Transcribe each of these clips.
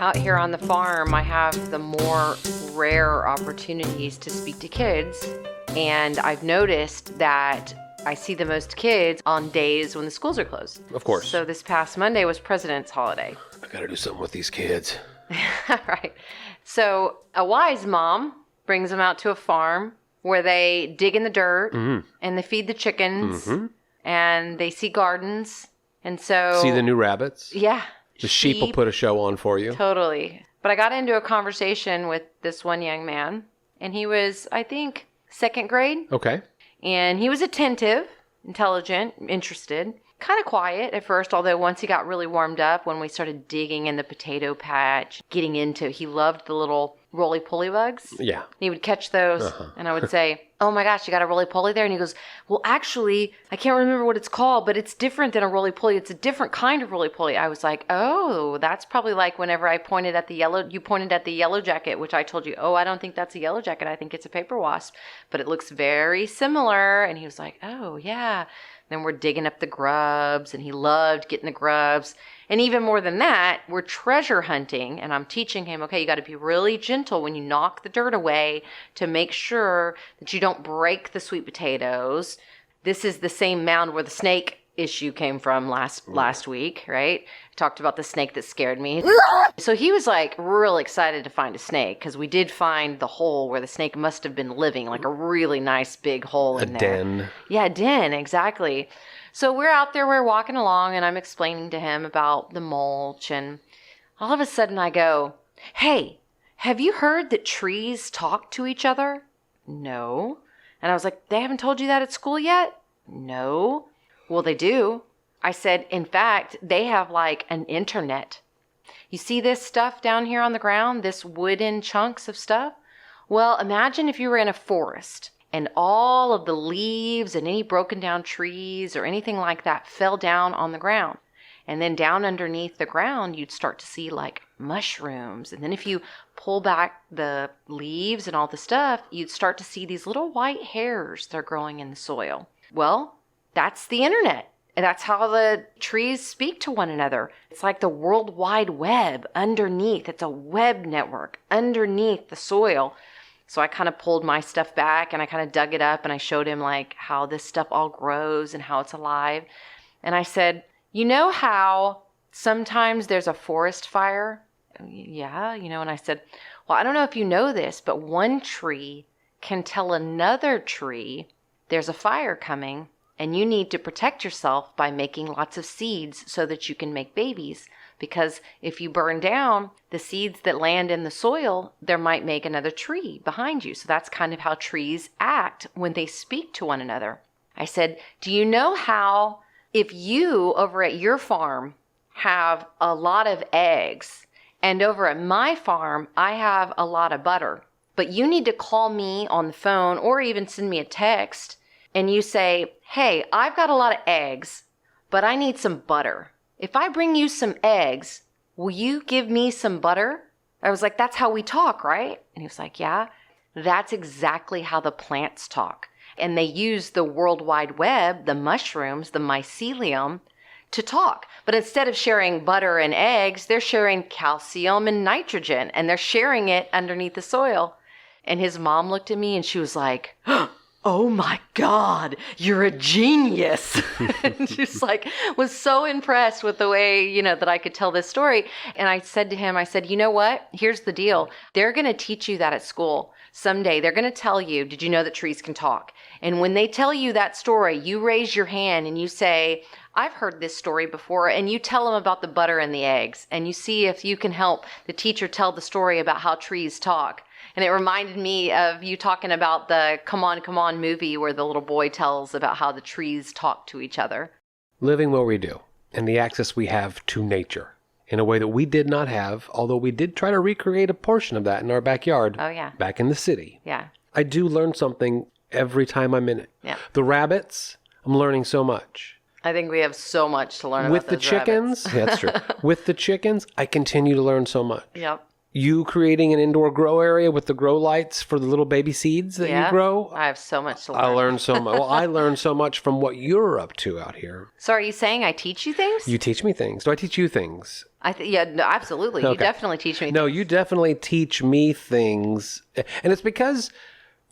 Out here on the farm, I have the more rare opportunities to speak to kids, and I've noticed that I see the most kids on days when the schools are closed. Of course. So this past Monday was President's holiday. I gotta do something with these kids. Right. So a wise mom brings them out to a farm where they dig in the dirt and they feed the chickens and they see gardens. And so... See the new rabbits? Yeah. The sheep will put a show on for you. Totally. But I got into a conversation with this one young man, and he was, I think, second grade. Okay. And he was attentive, intelligent, interested, kind of quiet at first, although once he got really warmed up, when we started digging in the potato patch, getting into, he loved the little roly-poly bugs. Yeah. He would catch those, and I would say, oh my gosh, you got a roly-poly there? And he goes, well, actually, I can't remember what it's called, but it's different than a roly-poly. It's a different kind of roly-poly. I was like, oh, that's probably like whenever I pointed at the you pointed at the yellow jacket, which I told you, oh, I don't think that's a yellow jacket. I think it's a paper wasp, but it looks very similar. And he was like, oh, yeah. Then we're digging up the grubs, and he loved getting the grubs. And even more than that, we're treasure hunting, and I'm teaching him, okay, you got to be really gentle when you knock the dirt away to make sure that you don't break the sweet potatoes. This is the same mound where the snake issue came from last week, right? I talked about the snake that scared me. So he was like real excited to find a snake, because we did find the hole where the snake must have been living, like a really nice big hole in there. A den. Yeah, a den, exactly. So we're out there, we're walking along, and I'm explaining to him about the mulch, and all of a sudden I go, hey, have you heard that trees talk to each other? No. And I was like, they haven't told you that at school yet? No. Well, they do. I said, in fact, they have like an internet. You see this stuff down here on the ground, this wooden chunks of stuff? Well, imagine if you were in a forest and all of the leaves and any broken down trees or anything like that fell down on the ground. And then down underneath the ground, you'd start to see like mushrooms. And then if you pull back the leaves and all the stuff, you'd start to see these little white hairs that are growing in the soil. Well, that's the internet. And that's how the trees speak to one another. It's like the World Wide Web underneath. It's a web network underneath the soil. So I kind of pulled my stuff back and I kind of dug it up and I showed him like how this stuff all grows and how it's alive. And I said, you know how sometimes there's a forest fire? Yeah, and I said, well, I don't know if you know this, but one tree can tell another tree there's a fire coming. And you need to protect yourself by making lots of seeds so that you can make babies. Because if you burn down the seeds that land in the soil, there might make another tree behind you. So that's kind of how trees act when they speak to one another. I said, do you know how if you over at your farm have a lot of eggs and over at my farm, I have a lot of butter, but you need to call me on the phone or even send me a text and you say, hey, I've got a lot of eggs, but I need some butter. If I bring you some eggs, will you give me some butter? I was like, that's how we talk, right? And he was like, yeah, that's exactly how the plants talk. And they use the World Wide Web, the mushrooms, the mycelium, to talk. But instead of sharing butter and eggs, they're sharing calcium and nitrogen, and they're sharing it underneath the soil. And his mom looked at me and she was like, oh my God, you're a genius. Just like was so impressed with the way, that I could tell this story. And I said to him, you know what? Here's the deal. They're going to teach you that at school. Someday they're going to tell you, did you know that trees can talk? And when they tell you that story, you raise your hand and you say, I've heard this story before, and you tell them about the butter and the eggs. And you see if you can help the teacher tell the story about how trees talk. And it reminded me of you talking about the Come On, Come On movie where the little boy tells about how the trees talk to each other. Living where we do, and the access we have to nature in a way that we did not have, although we did try to recreate a portion of that in our backyard. Oh, yeah. Back in the city. Yeah. I do learn something every time I'm in it. Yeah. The rabbits, I'm learning so much. I think we have so much to learn With about the those chickens, rabbits. yeah, that's true. With the chickens, I continue to learn so much. Yep. You creating an indoor grow area with the grow lights for the little baby seeds that you grow. I have so much to learn. I learned so much. Well, I learned so much from what you're up to out here. So are you saying I teach you things? You teach me things. Do I teach you things? Yeah, no, absolutely. You Okay. definitely teach me. No, you definitely teach me things. And it's because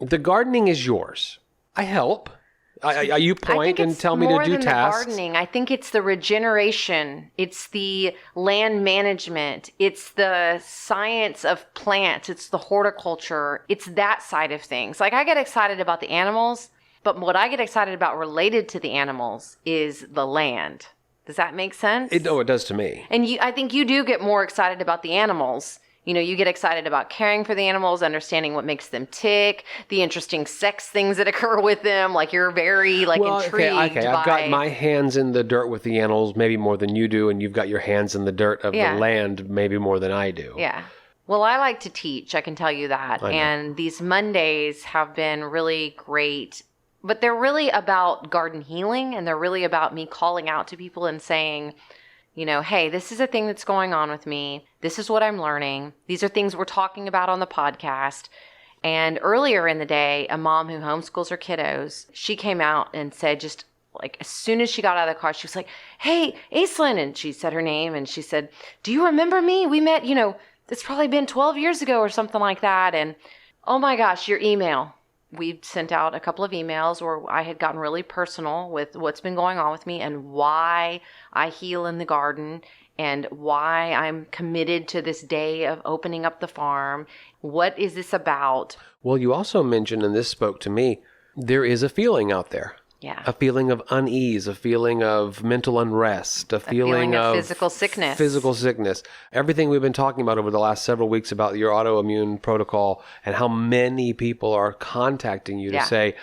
the gardening is yours. I help. You point and tell me to do more than the tasks. gardening. I think it's the regeneration. It's the land management. It's the science of plants. It's the horticulture. It's that side of things. Like, I get excited about the animals, but what I get excited about related to the animals is the land. Does that make sense? It does to me. And I think you do get more excited about the animals. You know, you get excited about caring for the animals, understanding what makes them tick, the interesting sex things that occur with them. Like, you're very intrigued Okay. I've got my hands in the dirt with the animals maybe more than you do, and you've got your hands in the dirt of the land maybe more than I do. Yeah. Well, I like to teach, I can tell you that. And these Mondays have been really great. But they're really about garden healing, and they're really about me calling out to people and saying, you know, hey, this is a thing that's going on with me. This is what I'm learning. These are things we're talking about on the podcast. And earlier in the day, a mom who homeschools her kiddos, she came out and said, just like as soon as she got out of the car, she was like, hey, Aislynn. And she said her name, and she said, do you remember me? We met, you know, it's probably been 12 years ago or something like that. And oh my gosh, your email. We sent out a couple of emails where I had gotten really personal with what's been going on with me and why I heal in the garden and why I'm committed to this day of opening up the farm. What is this about? Well, you also mentioned, and this spoke to me, there is a feeling out there. Yeah. A feeling of unease, a feeling of mental unrest, a feeling of physical sickness. Physical sickness. Everything we've been talking about over the last several weeks about your autoimmune protocol and how many people are contacting you to say,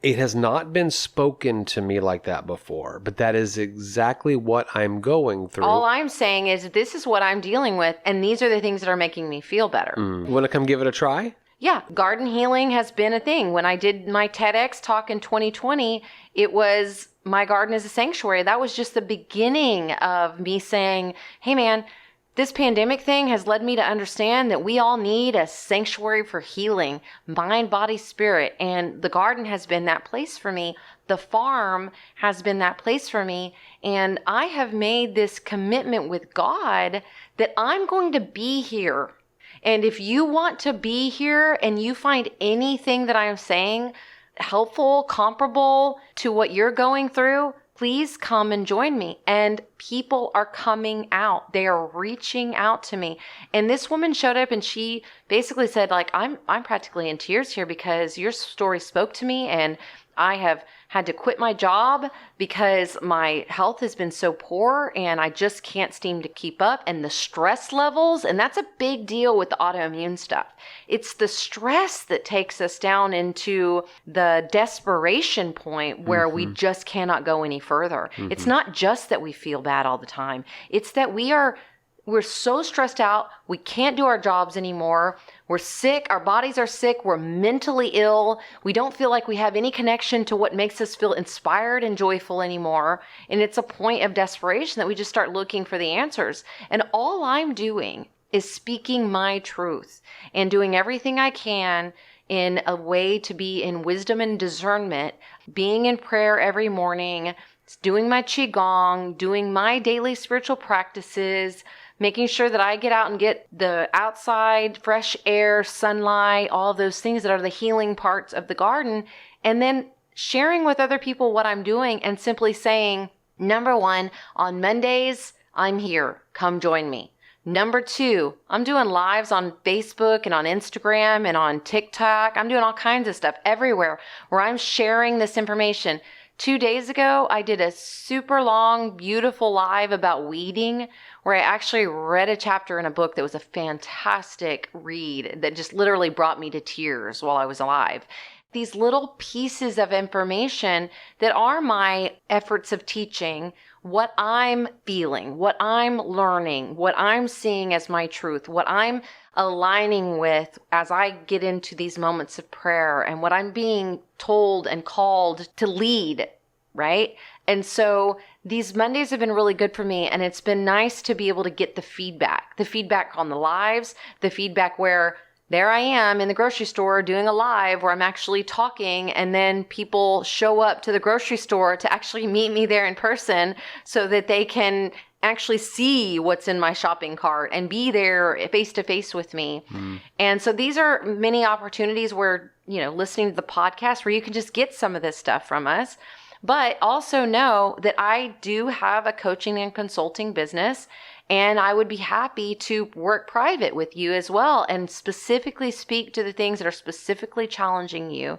it has not been spoken to me like that before, but that is exactly what I'm going through. All I'm saying is this is what I'm dealing with, and these are the things that are making me feel better. You want to come give it a try? Yeah, garden healing has been a thing. When I did my TEDx talk in 2020, it was my garden is a sanctuary. That was just the beginning of me saying, hey man, this pandemic thing has led me to understand that we all need a sanctuary for healing, mind, body, spirit. And the garden has been that place for me. The farm has been that place for me. And I have made this commitment with God that I'm going to be here. And if you want to be here and you find anything that I am saying helpful, comparable to what you're going through, please come and join me. And people are coming out. They are reaching out to me. And this woman showed up and she basically said, like, I'm practically in tears here because your story spoke to me, and I have had to quit my job because my health has been so poor and I just can't seem to keep up. And the stress levels, and that's a big deal with the autoimmune stuff. It's the stress that takes us down into the desperation point where we just cannot go any further. It's not just that we feel bad all the time. It's that we're so stressed out. We can't do our jobs anymore. We're sick. Our bodies are sick. We're mentally ill. We don't feel like we have any connection to what makes us feel inspired and joyful anymore. And it's a point of desperation that we just start looking for the answers. And all I'm doing is speaking my truth and doing everything I can in a way to be in wisdom and discernment, being in prayer every morning, doing my qigong, doing my daily spiritual practices, making sure that I get out and get the outside fresh air, sunlight, all those things that are the healing parts of the garden, and then sharing with other people what I'm doing and simply saying, number one, on Mondays, I'm here. Come join me. Number two, I'm doing lives on Facebook and on Instagram and on TikTok. I'm doing all kinds of stuff everywhere where I'm sharing this information. 2 days ago, I did a super long, beautiful live about weeding where I actually read a chapter in a book that was a fantastic read that just literally brought me to tears while I was alive. These little pieces of information that are my efforts of teaching what I'm feeling, what I'm learning, what I'm seeing as my truth, what I'm aligning with as I get into these moments of prayer and what I'm being told and called to lead, right? And so these Mondays have been really good for me, and it's been nice to be able to get the feedback on the lives, the feedback where there I am in the grocery store doing a live where I'm actually talking, and then people show up to the grocery store to actually meet me there in person so that they can actually see what's in my shopping cart and be there face to face with me. And so these are many opportunities where, listening to the podcast where you can just get some of this stuff from us. But also know that I do have a coaching and consulting business, and I would be happy to work private with you as well and specifically speak to the things that are specifically challenging you.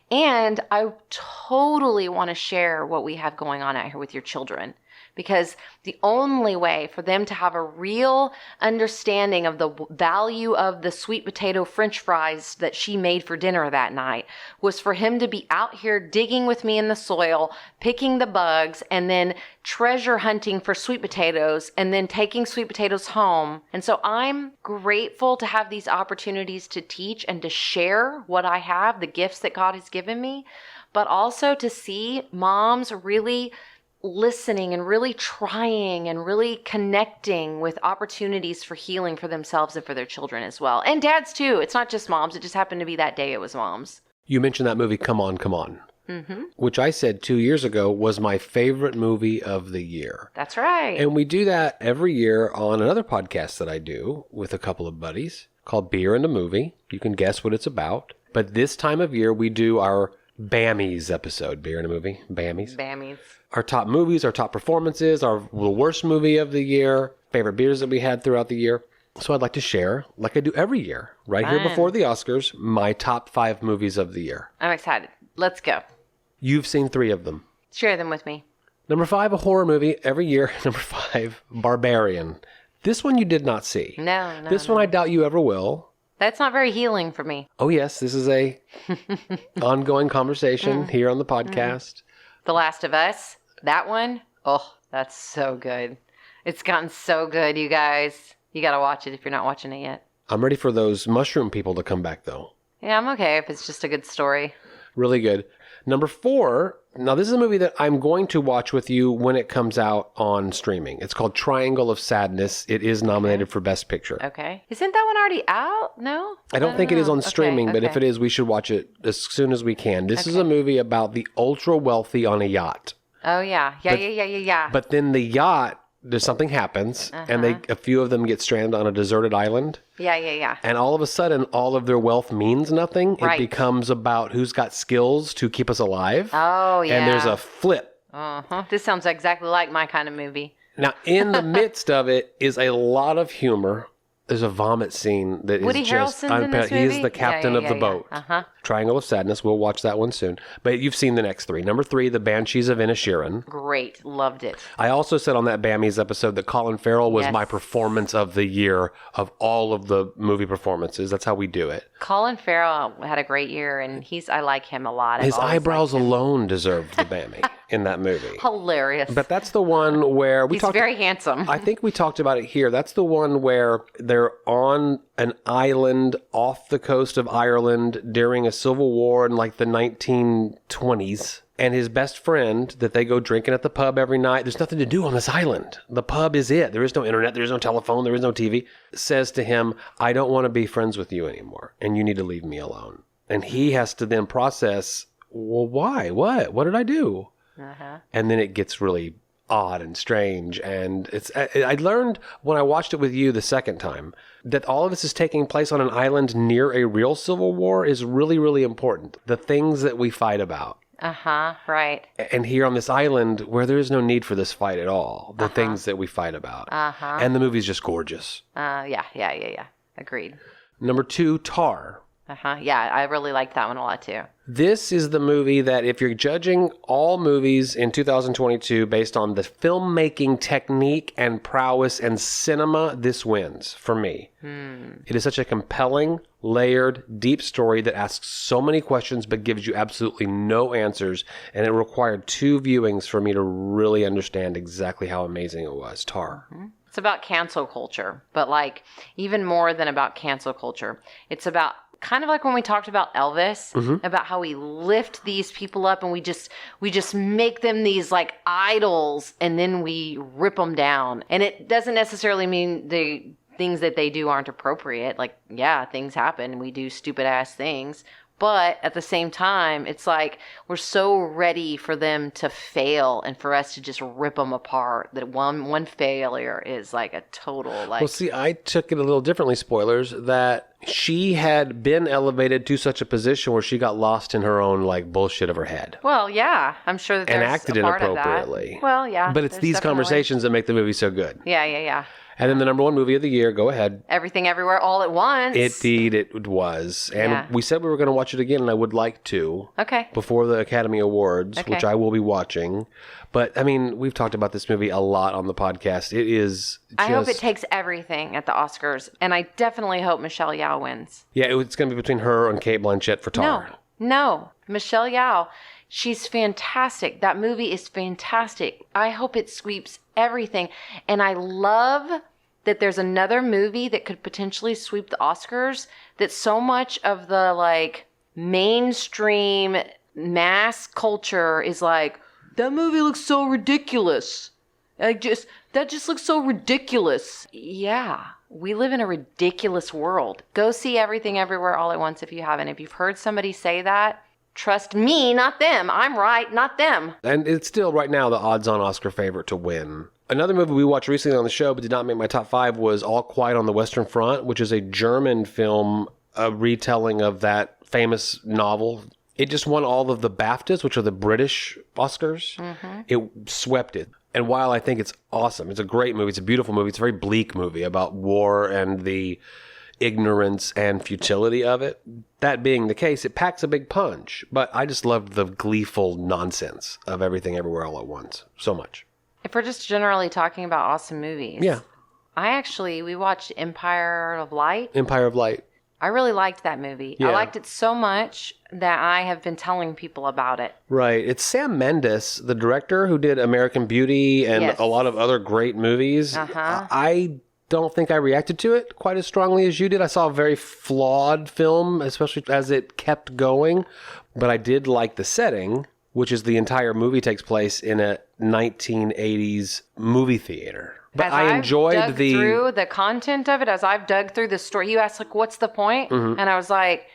And I totally want to share what we have going on out here with your children, because the only way for them to have a real understanding of the value of the sweet potato French fries that she made for dinner that night was for him to be out here digging with me in the soil, picking the bugs, and then treasure hunting for sweet potatoes, and then taking sweet potatoes home. And so I'm grateful to have these opportunities to teach and to share what I have, the gifts that God has given me, but also to see moms really listening and really trying and really connecting with opportunities for healing for themselves and for their children as well. And dads too. It's not just moms. It just happened to be that day it was moms. You mentioned that movie, Come On, Come On, which I said 2 years ago was my favorite movie of the year. That's right. And we do that every year on another podcast that I do with a couple of buddies called Beer and a Movie. You can guess what it's about. But this time of year, we do our Bammies episode, Beer and a Movie, Bammies. Bammies. Our top movies, our top performances, the worst movie of the year, favorite beers that we had throughout the year. So I'd like to share, like I do every year, here before the Oscars, my top 5 movies of the year. I'm excited. Let's go. You've seen 3 of them. Share them with me. Number 5, a horror movie every year. Number 5, Barbarian. This one you did not see. No. This one I doubt you ever will. That's not very healing for me. Oh, yes. This is a ongoing conversation here on the podcast. The Last of Us. That one. Oh, that's so good. It's gotten so good, you guys. You got to watch it if you're not watching it yet. I'm ready for those mushroom people to come back, though. Yeah, I'm okay if it's just a good story. Really good. Number 4. Now, this is a movie that I'm going to watch with you when it comes out on streaming. It's called Triangle of Sadness. It is nominated for Best Picture. Okay. Isn't that one already out? No? I don't think it is on streaming, but if it is, we should watch it as soon as we can. This is a movie about the ultra wealthy on a yacht. Oh, yeah. Yeah. But then the yacht, something happens, and a few of them get stranded on a deserted island. Yeah. And all of a sudden, all of their wealth means nothing. Right. It becomes about who's got skills to keep us alive. Oh, yeah. And there's a flip. This sounds exactly like my kind of movie. Now, in the midst of it is a lot of humor. There's a vomit scene that Woody is just... Harrelson's in this movie? He's the captain of the boat. Triangle of Sadness. We'll watch that one soon. But you've seen the next 3. Number 3, The Banshees of Inisherin. Great. Loved it. I also said on that Bammies episode that Colin Farrell was my performance of the year of all of the movie performances. That's how we do it. Colin Farrell had a great year, and I like him a lot. His eyebrows alone deserved the Bammy in that movie. Hilarious. But that's the one where he's very handsome. I think we talked about it here. That's the one where they're on an island off the coast of Ireland during a civil war in like the 1920s. And his best friend that they go drinking at the pub every night, there's nothing to do on this island. The pub is it. There is no internet. There is no telephone. There is no TV. Says to him, I don't want to be friends with you anymore. And you need to leave me alone. And he has to then process, well, why? What did I do? And then it gets really odd and strange. And I learned when I watched it with you the second time that all of this is taking place on an island near a real civil war is really, really important. The things that we fight about. Right. And here on this island where there is no need for this fight at all, the things that we fight about. And the movie's just gorgeous. Yeah. Agreed. Number 2, Tar. Yeah, I really liked that one a lot too. This is the movie that if you're judging all movies in 2022 based on the filmmaking technique and prowess and cinema, this wins for me. It is such a compelling, layered, deep story that asks so many questions but gives you absolutely no answers. And it required 2 viewings for me to really understand exactly how amazing it was. Tar. It's about cancel culture, but like even more than about cancel culture. It's about kind of like when we talked about Elvis, about how we lift these people up and we just make them these like idols and then we rip them down. And it doesn't necessarily mean the things that they do aren't appropriate. Like, yeah, things happen. We do stupid ass things. But at the same time, it's like we're so ready for them to fail and for us to just rip them apart that one failure is like a total like... Well, see, I took it a little differently, spoilers, that she had been elevated to such a position where she got lost in her own like bullshit of her head. Well, yeah, I'm sure that there's and acted a part inappropriately. Of that. Well, yeah. But it's these definitely conversations that make the movie so good. Yeah. And then the number one movie of the year, go ahead. Everything Everywhere All at Once. Indeed, it was. And we said we were going to watch it again, and I would like to. Okay. Before the Academy Awards, which I will be watching. But, I mean, we've talked about this movie a lot on the podcast. It is just... I hope it takes everything at the Oscars, and I definitely hope Michelle Yeoh wins. Yeah, it's going to be between her and Cate Blanchett for Tar. No. Michelle Yeoh. She's fantastic. That movie is fantastic. I hope it sweeps everything. And I love that there's another movie that could potentially sweep the Oscars, that so much of the like mainstream mass culture is like, that movie looks so ridiculous. That just looks so ridiculous. Yeah. We live in a ridiculous world. Go see Everything Everywhere All at Once if you haven't. If you've heard somebody say that, trust me, not them. I'm right, not them. And it's still right now the odds-on Oscar favorite to win. Another movie we watched recently on the show but did not make my top 5 was All Quiet on the Western Front, which is a German film, a retelling of that famous novel. It just won all of the BAFTAs, which are the British Oscars. Mm-hmm. It swept it. And while I think it's awesome, it's a great movie, it's a beautiful movie, it's a very bleak movie about war and the ignorance and futility of it. That being the case, it packs a big punch. But I just loved the gleeful nonsense of Everything Everywhere All at Once so much. If we're just generally talking about awesome movies. Yeah. We watched Empire of Light. Empire of Light. I really liked that movie. Yeah. I liked it so much that I have been telling people about it. Right. It's Sam Mendes, the director who did American Beauty and a lot of other great movies. Uh-huh. I don't think I reacted to it quite as strongly as you did. I saw a very flawed film, especially as it kept going. But I did like the setting, which is the entire movie takes place in a 1980s movie theater. But as I enjoyed I've dug through the content of it, as I've dug through the story. You asked, like, what's the point? Mm-hmm. And I was like,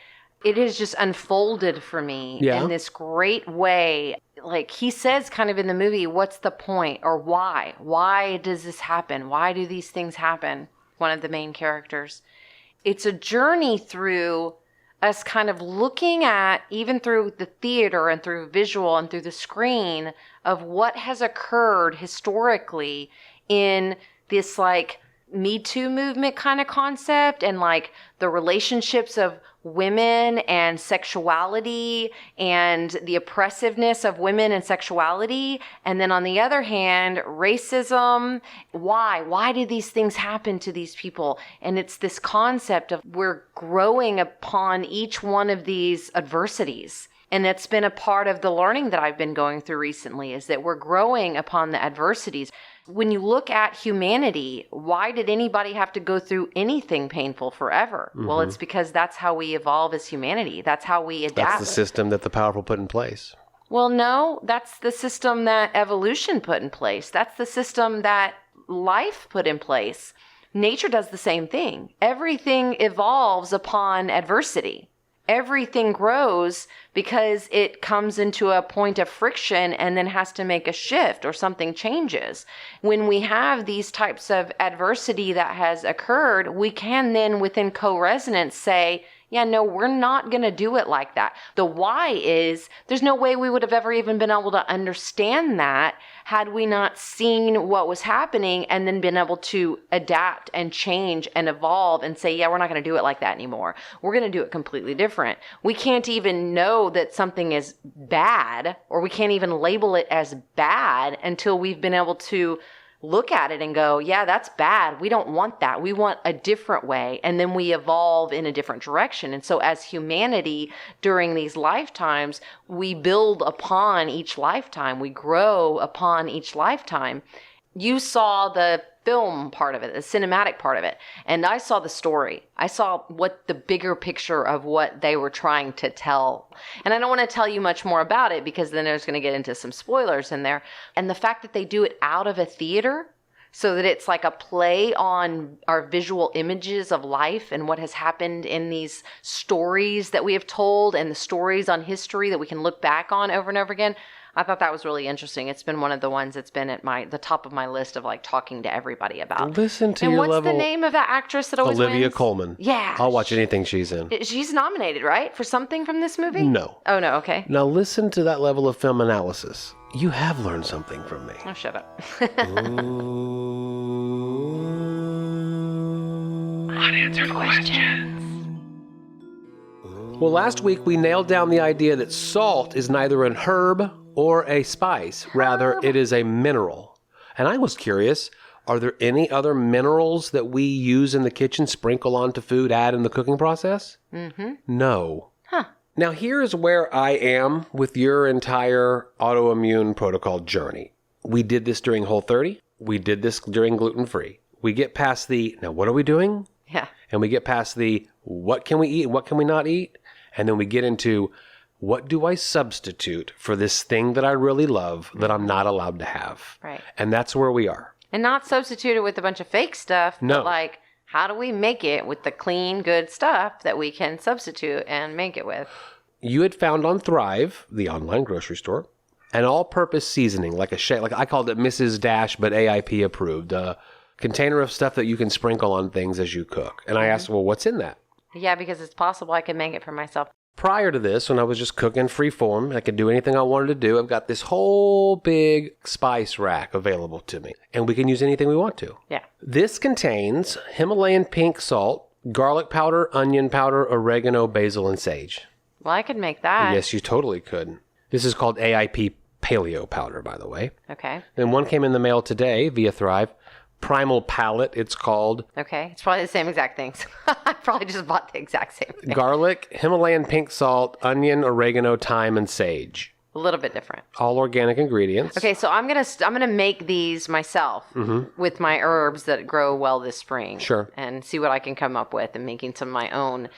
it has just unfolded for me in this great way. Like, he says kind of in the movie, what's the point? Or why? Why does this happen? Why do these things happen? One of the main characters. It's a journey through us kind of looking at, even through the theater and through visual and through the screen, of what has occurred historically in this like Me Too movement kind of concept, and like the relationships of women and sexuality and the oppressiveness of women and sexuality. And then on the other hand, racism. Why did these things happen to these people? And it's this concept of we're growing upon each one of these adversities. And that's been a part of the learning that I've been going through recently, is that we're growing upon the adversities. When you look at humanity, why did anybody have to go through anything painful forever? Mm-hmm. Well, it's because that's how we evolve as humanity. That's how we adapt. That's the system that the powerful put in place. Well, no, that's the system that evolution put in place. That's the system that life put in place. Nature does the same thing. Everything evolves upon adversity. Everything grows because it comes into a point of friction and then has to make a shift or something changes. When we have these types of adversity that has occurred, we can then within co-resonance say, yeah, no, we're not going to do it like that. The why is there's no way we would have ever even been able to understand that had we not seen what was happening and then been able to adapt and change and evolve and say, yeah, we're not going to do it like that anymore. We're going to do it completely different. We can't even know that something is bad, or we can't even label it as bad until we've been able to look at it and go, yeah, that's bad. We don't want that. We want a different way. And then we evolve in a different direction. And so as humanity during these lifetimes, we build upon each lifetime. We grow upon each lifetime. You saw the film part of it, the cinematic part of it. And I saw the story. I saw what the bigger picture of what they were trying to tell. And I don't want to tell you much more about it because then there's going to get into some spoilers in there. And the fact that they do it out of a theater so that it's like a play on our visual images of life and what has happened in these stories that we have told and the stories on history that we can look back on over and over again. I thought that was really interesting. It's been one of the ones that's been at the top of my list of like talking to everybody about. Listen to and your what's level. The name of that actress that always Olivia wins? Colman. Yeah. I'll watch anything she's in. She's nominated, right? For something from this movie? No. Oh, no. Okay. Now listen to that level of film analysis. You have learned something from me. Oh, shut up. Unanswered questions. Well, last week we nailed down the idea that salt is neither an herb or a spice. Rather, it is a mineral. And I was curious, are there any other minerals that we use in the kitchen, sprinkle onto food, add in the cooking process? Mm-hmm. No. Huh. Now, here's where I am with your entire autoimmune protocol journey. We did this during Whole30. We did this during gluten-free. We get past the, now what are we doing? Yeah. And we get past the, what can we eat, what can we not eat? And then we get into, what do I substitute for this thing that I really love that I'm not allowed to have? Right. And that's where we are. And not substitute it with a bunch of fake stuff. No. But like, how do we make it with the clean, good stuff that we can substitute and make it with? You had found on Thrive, the online grocery store, an all-purpose seasoning, like I called it Mrs. Dash, but AIP approved, a container of stuff that you can sprinkle on things as you cook. And I asked, well, what's in that? Yeah, because it's possible I can make it for myself. Prior to this, when I was just cooking free form, I could do anything I wanted to do. I've got this whole big spice rack available to me, and we can use anything we want to. Yeah. This contains Himalayan pink salt, garlic powder, onion powder, oregano, basil, and sage. Well, I could make that. Yes, you totally could. This is called AIP paleo powder, by the way. Okay. Then one came in the mail today via Thrive. Primal Palette, it's called. Okay. It's probably the same exact things. I probably just bought the exact same thing. Garlic, Himalayan pink salt, onion, oregano, thyme, and sage. A little bit different. All organic ingredients. Okay, so I'm gonna make these myself with my herbs that grow well this spring. Sure. And see what I can come up with and making some of my own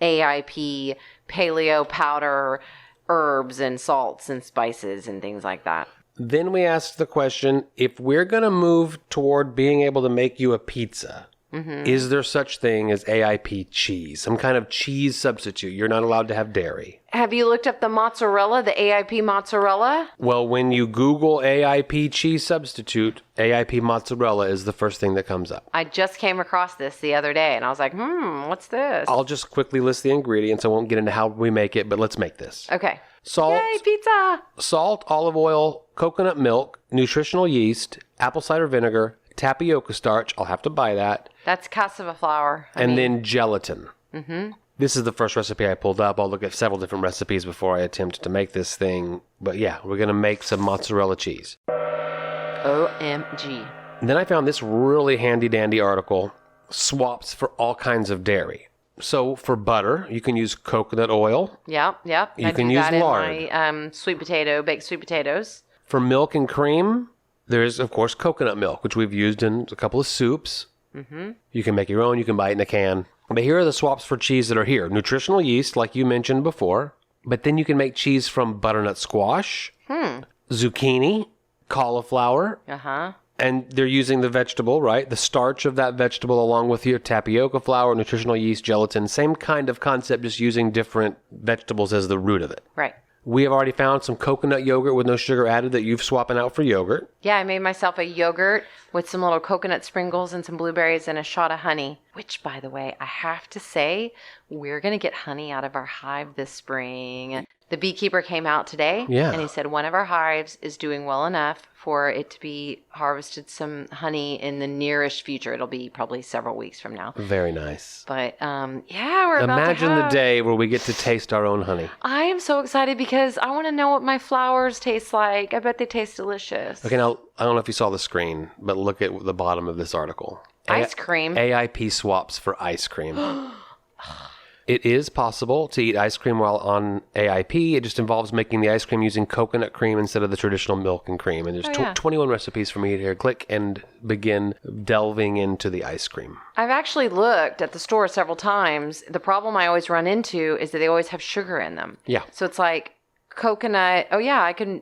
AIP paleo powder herbs and salts and spices and things like that. Then we asked the question, if we're going to move toward being able to make you a pizza, is there such thing as AIP cheese? Some kind of cheese substitute. You're not allowed to have dairy. Have you looked up the mozzarella, the AIP mozzarella? Well, when you Google AIP cheese substitute, AIP mozzarella is the first thing that comes up. I just came across this the other day and I was like, what's this? I'll just quickly list the ingredients. I won't get into how we make it, but let's make this. Okay. Salt, Yay, pizza! salt, olive oil, coconut milk, nutritional yeast, apple cider vinegar, tapioca starch. I'll have to buy that. That's cassava flour. Then gelatin. Mm-hmm. This is the first recipe I pulled up. I'll look at several different recipes before I attempt to make this thing. But yeah, we're going to make some mozzarella cheese. OMG. And then I found this really handy-dandy article, swaps for all kinds of dairy. So for butter, you can use coconut oil. Yep. You I can do use that lard. in my baked sweet potatoes. For milk and cream, there's, of course, coconut milk, which we've used in a couple of soups. Mm-hmm. You can make your own. You can buy it in a can. But here are the swaps for cheese that are here. Nutritional yeast, like you mentioned before. But then you can make cheese from butternut squash, zucchini, cauliflower. Uh-huh. And they're using the vegetable, right? The starch of that vegetable along with your tapioca flour, nutritional yeast, gelatin. Same kind of concept, just using different vegetables as the root of it. Right. We have already found some coconut yogurt with no sugar added that you've swapping out for yogurt. Yeah, I made myself a yogurt with some little coconut sprinkles and some blueberries and a shot of honey, which, by the way, I have to say, we're going to get honey out of our hive this spring. The beekeeper came out today, and he said one of our hives is doing well enough for it to be harvested some honey in the nearest future. It'll be probably several weeks from now. Very nice. But yeah, we're about Imagine to have... the day where we get to taste our own honey. I am so excited because I want to know what my flowers taste like. I bet they taste delicious. Okay, now, I don't know if you saw the screen, but look at the bottom of this article. Ice cream. AIP swaps for ice cream. It is possible to eat ice cream while on AIP. It just involves making the ice cream using coconut cream instead of the traditional milk and cream. And there's 21 recipes for me here. Click and begin delving into the ice cream. I've actually looked at the store several times. The problem I always run into is that they always have sugar in them. Yeah. So it's like coconut. Oh yeah, I can,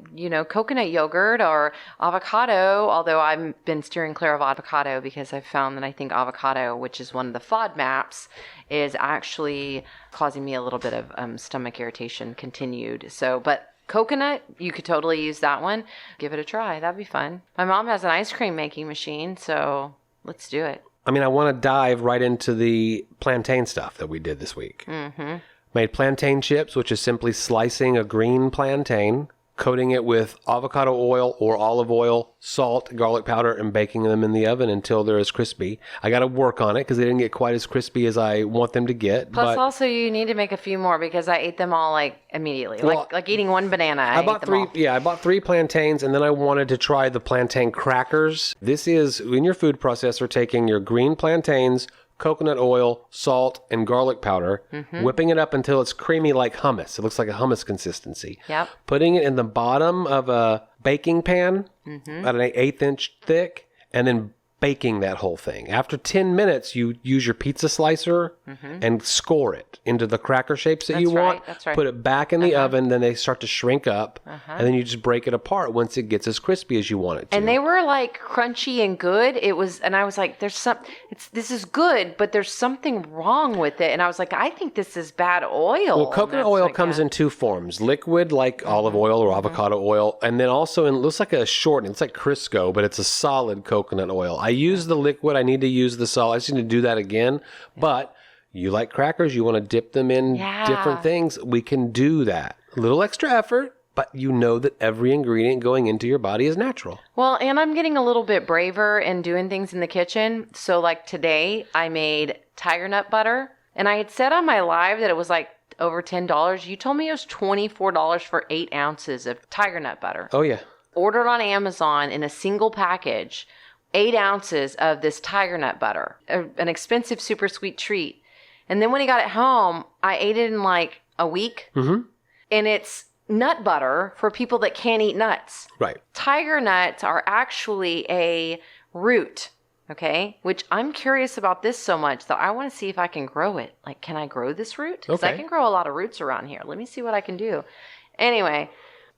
coconut yogurt or avocado, although I've been steering clear of avocado because I've found that I think avocado, which is one of the FODMAPs, is actually causing me a little bit of stomach irritation continued. So, but coconut, you could totally use that one. Give it a try. That'd be fun. My mom has an ice cream making machine, so let's do it. I mean, I want to dive right into the plantain stuff that we did this week. Mm-hmm. Made plantain chips, which is simply slicing a green plantain, coating it with avocado oil or olive oil, salt, garlic powder, and baking them in the oven until they're as crispy. I got to work on it because they didn't get quite as crispy as I want them to get. Plus, also, you need to make a few more because I ate them all like immediately, Well, like eating one banana. I bought ate them all. I bought 3 plantains, and then I wanted to try the plantain crackers. This is in your food processor, taking your green plantains, coconut oil, salt, and garlic powder, whipping it up until it's creamy like hummus. It looks like a hummus consistency. Yep. Putting it in the bottom of a baking pan at an 1/8 inch thick, and then baking that whole thing. After 10 minutes, you use your pizza slicer and score it into the cracker shapes that you want. That's right. Put it back in the oven, then they start to shrink up, and then you just break it apart once it gets as crispy as you want it to. And they were like crunchy and good. And I was like, this is good, but there's something wrong with it. And I was like, I think this is bad oil. Well, coconut oil comes in 2 forms: liquid, like olive oil or avocado oil, and then also it looks like a shortening. It's like Crisco, but it's a solid coconut oil. I use the liquid. I need to use the salt. I just need to do that again. But you like crackers, you want to dip them in different things. We can do that. A little extra effort, but you know that every ingredient going into your body is natural. Well, and I'm getting a little bit braver in doing things in the kitchen. So like today, I made tiger nut butter. And I had said on my live that it was like over $10. You told me it was $24 for 8 ounces of tiger nut butter. Oh, yeah. Ordered on Amazon in a single package, 8 ounces of this tiger nut butter, an expensive, super sweet treat. And then when he got it home, I ate it in like a week. Mm-hmm. And it's nut butter for people that can't eat nuts. Right. Tiger nuts are actually a root, okay? Which I'm curious about this so much that I want to see if I can grow it. Like, can I grow this root? Because I can grow a lot of roots around here. Let me see what I can do. Anyway,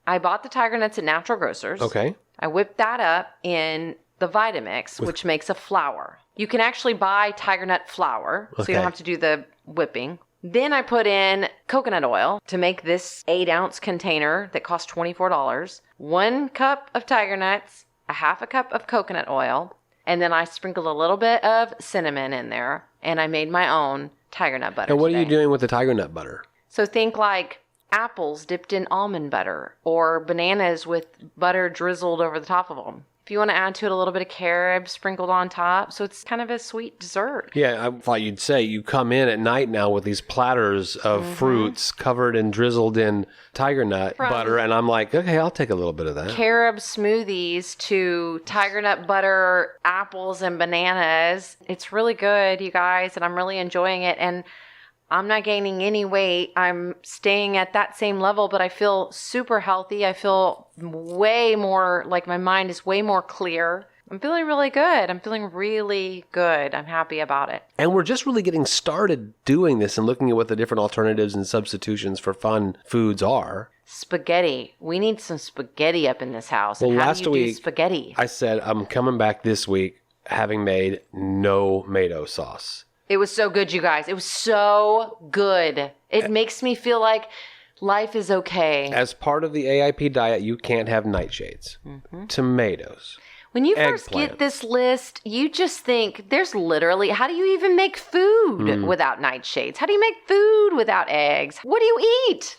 I bought the tiger nuts at Natural Grocers. Okay. I whipped that up in the Vitamix, which makes a flour. You can actually buy tiger nut flour, so you don't have to do the whipping. Then I put in coconut oil to make this 8-ounce container that cost $24. 1 cup of tiger nuts, a 1/2 cup of coconut oil, and then I sprinkled a little bit of cinnamon in there, and I made my own tiger nut butter. And what are you doing with the tiger nut butter? So think like apples dipped in almond butter, or bananas with butter drizzled over the top of them. If you want to add to it a little bit of carob sprinkled on top, so it's kind of a sweet dessert. Yeah, I thought you'd say you come in at night now with these platters of fruits covered and drizzled in tiger nut butter, and I'm like, okay, I'll take a little bit of that. Carob smoothies to tiger nut butter, apples, and bananas. It's really good, you guys, and I'm really enjoying it. And I'm not gaining any weight. I'm staying at that same level, but I feel super healthy. I feel way more, like my mind is way more clear. I'm feeling really good. I'm feeling really good. I'm happy about it. And we're just really getting started doing this and looking at what the different alternatives and substitutions for fun foods are. Spaghetti. We need some spaghetti up in this house. Well, and how last do you week, do spaghetti? I said I'm coming back this week having made Nomato sauce. It was so good, you guys. It was so good. It makes me feel like life is okay. As part of the AIP diet, you can't have nightshades, tomatoes. When you first get this list, you just think there's literally, how do you even make food without nightshades? How do you make food without eggs? What do you eat?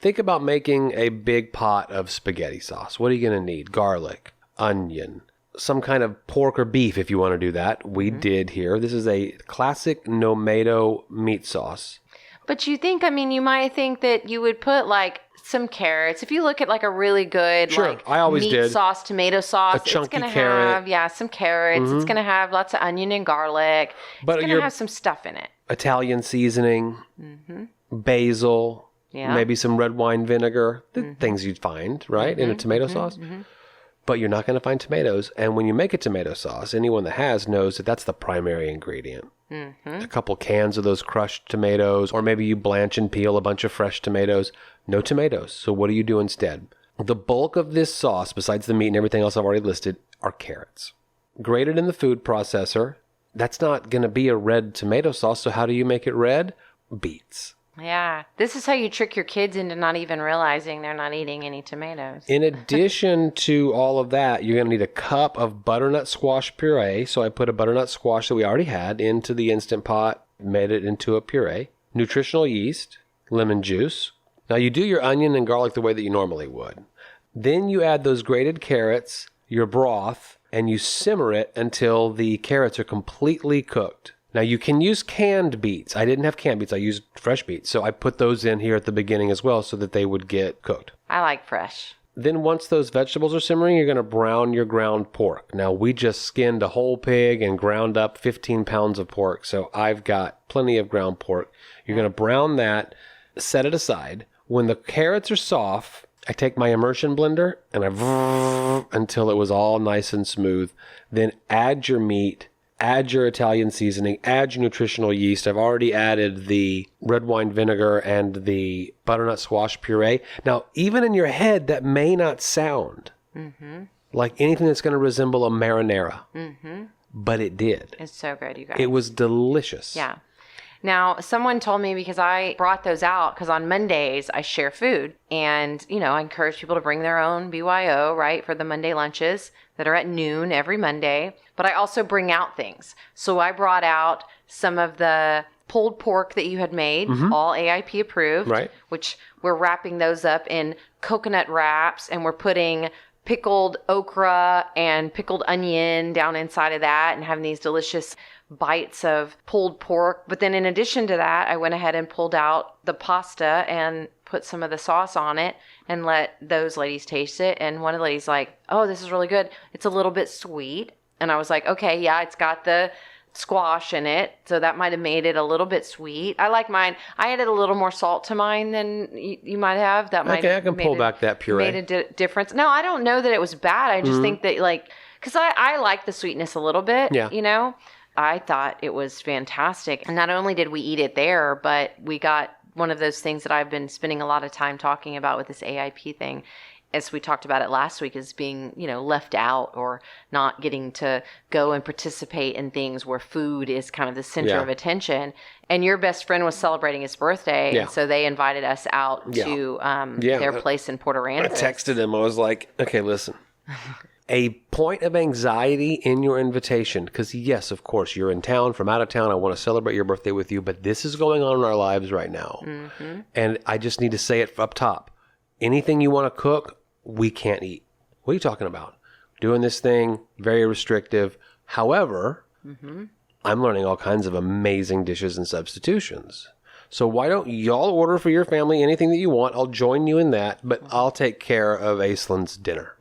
Think about making a big pot of spaghetti sauce. What are you going to need? Garlic, onion, some kind of pork or beef if you want to do that. We did here. This is a classic Nomato meat sauce. But you think, you might think that you would put like some carrots. If you look at like a really good I always meat did. sauce, tomato sauce, a chunky it's going to carrot. have, some carrots. It's going to have lots of onion and garlic. But it's going to have some stuff in it. Italian seasoning, basil, maybe some red wine vinegar, the things you'd find, right, in a tomato sauce. But you're not going to find tomatoes. And when you make a tomato sauce, anyone that has knows that that's the primary ingredient. a couple cans of those crushed tomatoes, or maybe you blanch and peel a bunch of fresh tomatoes. No tomatoes. So what do you do instead? The bulk of this sauce, besides the meat and everything else I've already listed, are carrots. Grated in the food processor. That's not going to be a red tomato sauce, so how do you make it red? Beets. Yeah. This is how you trick your kids into not even realizing they're not eating any tomatoes. In addition to all of that, you're going to need a cup of butternut squash puree. So I put a butternut squash that we already had into the Instant Pot, made it into a puree. Nutritional yeast, lemon juice. Now you do your onion and garlic the way that you normally would. Then you add those grated carrots, your broth, and you simmer it until the carrots are completely cooked. Now, you can use canned beets. I didn't have canned beets. I used fresh beets. So I put those in here at the beginning as well so that they would get cooked. I like fresh. Then once those vegetables are simmering, you're going to brown your ground pork. Now, we just skinned a whole pig and ground up 15 pounds of pork. So I've got plenty of ground pork. You're going to brown that, set it aside. When the carrots are soft, I take my immersion blender and I until it was all nice and smooth. Then add your meat. Add your Italian seasoning, add your nutritional yeast. I've already added the red wine vinegar and the butternut squash puree. Now, even in your head, that may not sound like anything that's going to resemble a marinara, but it did. It's so good, you guys. It was delicious. Yeah. Now, someone told me, because I brought those out, because on Mondays I share food, and, I encourage people to bring their own BYO, right, for the Monday lunches that are at noon every Monday. But I also bring out things. So I brought out some of the pulled pork that you had made, all AIP approved, right, which we're wrapping those up in coconut wraps, and we're putting pickled okra and pickled onion down inside of that and having these delicious bites of pulled pork. But then in addition to that, I went ahead and pulled out the pasta and put some of the sauce on it and let those ladies taste it. And one of the ladies like, oh, this is really good. It's a little bit sweet. And I was like, okay, yeah, it's got the squash in it. So that might have made it a little bit sweet. I like mine. I added a little more salt to mine than you might have. That might I can pull back that puree. Made a difference. No, I don't know that it was bad. I just think that because I like the sweetness a little bit, I thought it was fantastic. And not only did we eat it there, but we got one of those things that I've been spending a lot of time talking about with this AIP thing, as we talked about it last week, is being, left out or not getting to go and participate in things where food is kind of the center of attention. And your best friend was celebrating his birthday, and so they invited us out to their place in Port Aransas. I texted him. I was like, okay, listen. A point of anxiety in your invitation, because yes, of course, you're in town from out of town. I want to celebrate your birthday with you, but this is going on in our lives right now. And I just need to say it up top. Anything you want to cook, we can't eat. What are you talking about? Doing this thing, very restrictive. However, I'm learning all kinds of amazing dishes and substitutions. So why don't y'all order for your family anything that you want? I'll join you in that, but I'll take care of Aislynn's dinner.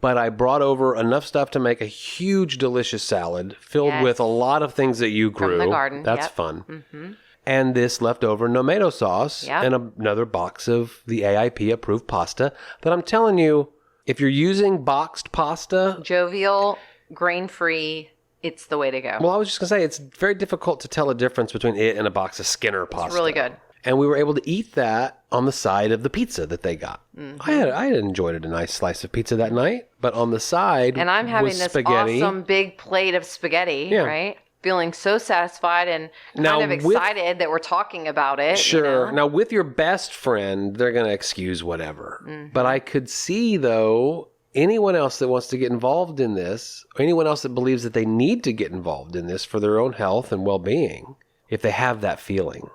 But I brought over enough stuff to make a huge, delicious salad filled with a lot of things that you grew. From the garden. That's fun. And this leftover Nomato sauce and another box of the AIP-approved pasta that I'm telling you, if you're using boxed pasta... Jovial, grain-free, it's the way to go. Well, I was just going to say, it's very difficult to tell a difference between it and a box of Skinner pasta. It's really good. And we were able to eat that on the side of the pizza that they got. I had enjoyed a nice slice of pizza that night, but on the side and I'm having this spaghetti. Awesome big plate of spaghetti, right? Feeling so satisfied and kind of excited that we're talking about it. Sure. Now, with your best friend, they're going to excuse whatever. But I could see, though, anyone else that wants to get involved in this, or anyone else that believes that they need to get involved in this for their own health and well-being, if they have that feeling.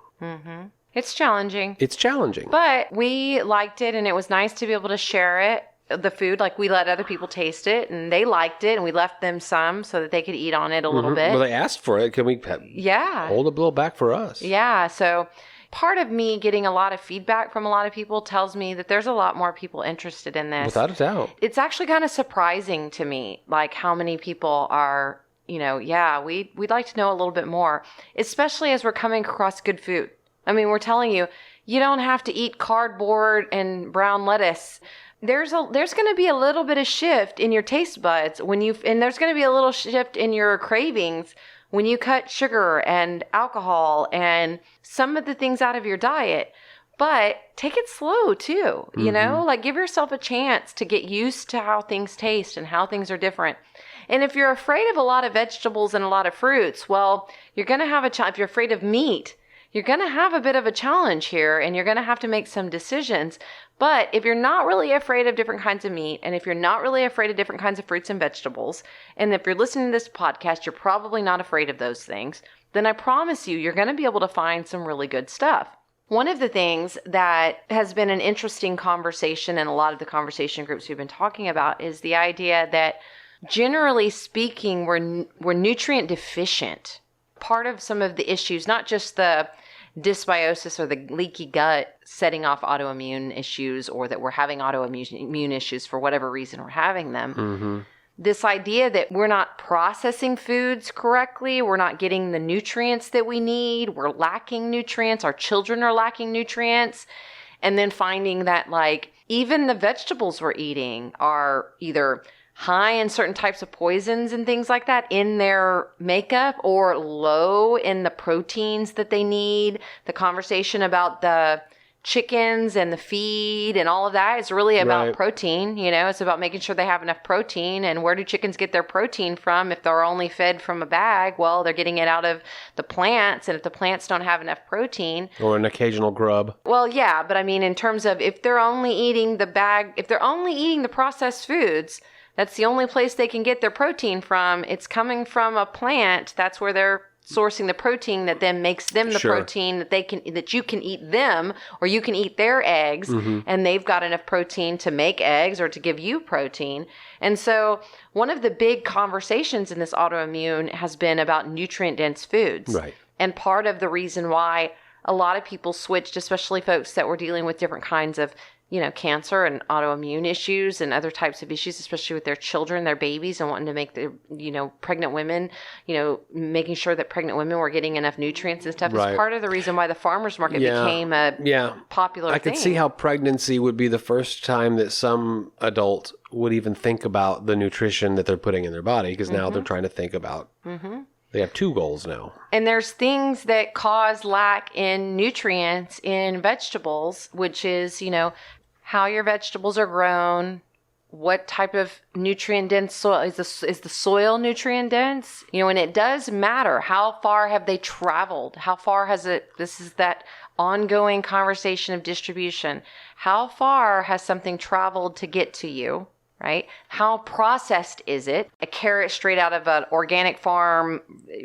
It's challenging. It's challenging. But we liked it, and it was nice to be able to share it. The food, like we let other people taste it, and they liked it, and we left them some so that they could eat on it a little bit. Well, they asked for it. Can we hold a little back for us? Yeah. So part of me getting a lot of feedback from a lot of people tells me that there's a lot more people interested in this. Without a doubt. It's actually kind of surprising to me, like how many people are, we'd like to know a little bit more, especially as we're coming across good food. I mean, we're telling you, you don't have to eat cardboard and brown lettuce. There's going to be a little bit of shift in your taste buds and there's going to be a little shift in your cravings when you cut sugar and alcohol and some of the things out of your diet. But take it slow too, you know, like give yourself a chance to get used to how things taste and how things are different. And if you're afraid of a lot of vegetables and a lot of fruits, well, you're going to have if you're afraid of meat, you're going to have a bit of a challenge here and you're going to have to make some decisions. But if you're not really afraid of different kinds of meat, and if you're not really afraid of different kinds of fruits and vegetables, and if you're listening to this podcast, you're probably not afraid of those things, then I promise you, you're going to be able to find some really good stuff. One of the things that has been an interesting conversation in a lot of the conversation groups we've been talking about is the idea that generally speaking, we're nutrient deficient. Part of some of the issues, not just the dysbiosis or the leaky gut setting off autoimmune issues, or that we're having autoimmune issues for whatever reason we're having them. This idea that we're not processing foods correctly, we're not getting the nutrients that we need, we're lacking nutrients, our children are lacking nutrients, and then finding that like even the vegetables we're eating are either high in certain types of poisons and things like that in their makeup, or low in the proteins that they need. The conversation about the chickens and the feed and all of that is really about protein. You know, it's about making sure they have enough protein. And where do chickens get their protein from? If they're only fed from a bag, well, they're getting it out of the plants. And if the plants don't have enough protein, or an occasional grub. Well, yeah, but I mean, in terms of if they're only eating the processed foods, that's the only place they can get their protein from. It's coming from a plant. That's where they're sourcing the protein that then makes them the protein that you can eat them, or you can eat their eggs, and they've got enough protein to make eggs or to give you protein. And so one of the big conversations in this autoimmune has been about nutrient-dense foods. Right. And part of the reason why a lot of people switched, especially folks that were dealing with different kinds of cancer and autoimmune issues and other types of issues, especially with their children, their babies, and wanting to make the, pregnant women, making sure that pregnant women were getting enough nutrients and stuff is part of the reason why the farmer's market became a popular thing. I could see how pregnancy would be the first time that some adult would even think about the nutrition that they're putting in their body, because now they're trying to think about they have two goals now. And there's things that cause lack in nutrients in vegetables, which is, how your vegetables are grown, what type of nutrient-dense soil. Is the soil nutrient-dense? And it does matter. How far have they traveled? How far has it, this is that ongoing conversation of distribution. How far has something traveled to get to you? Right? How processed is it? A carrot straight out of an organic farm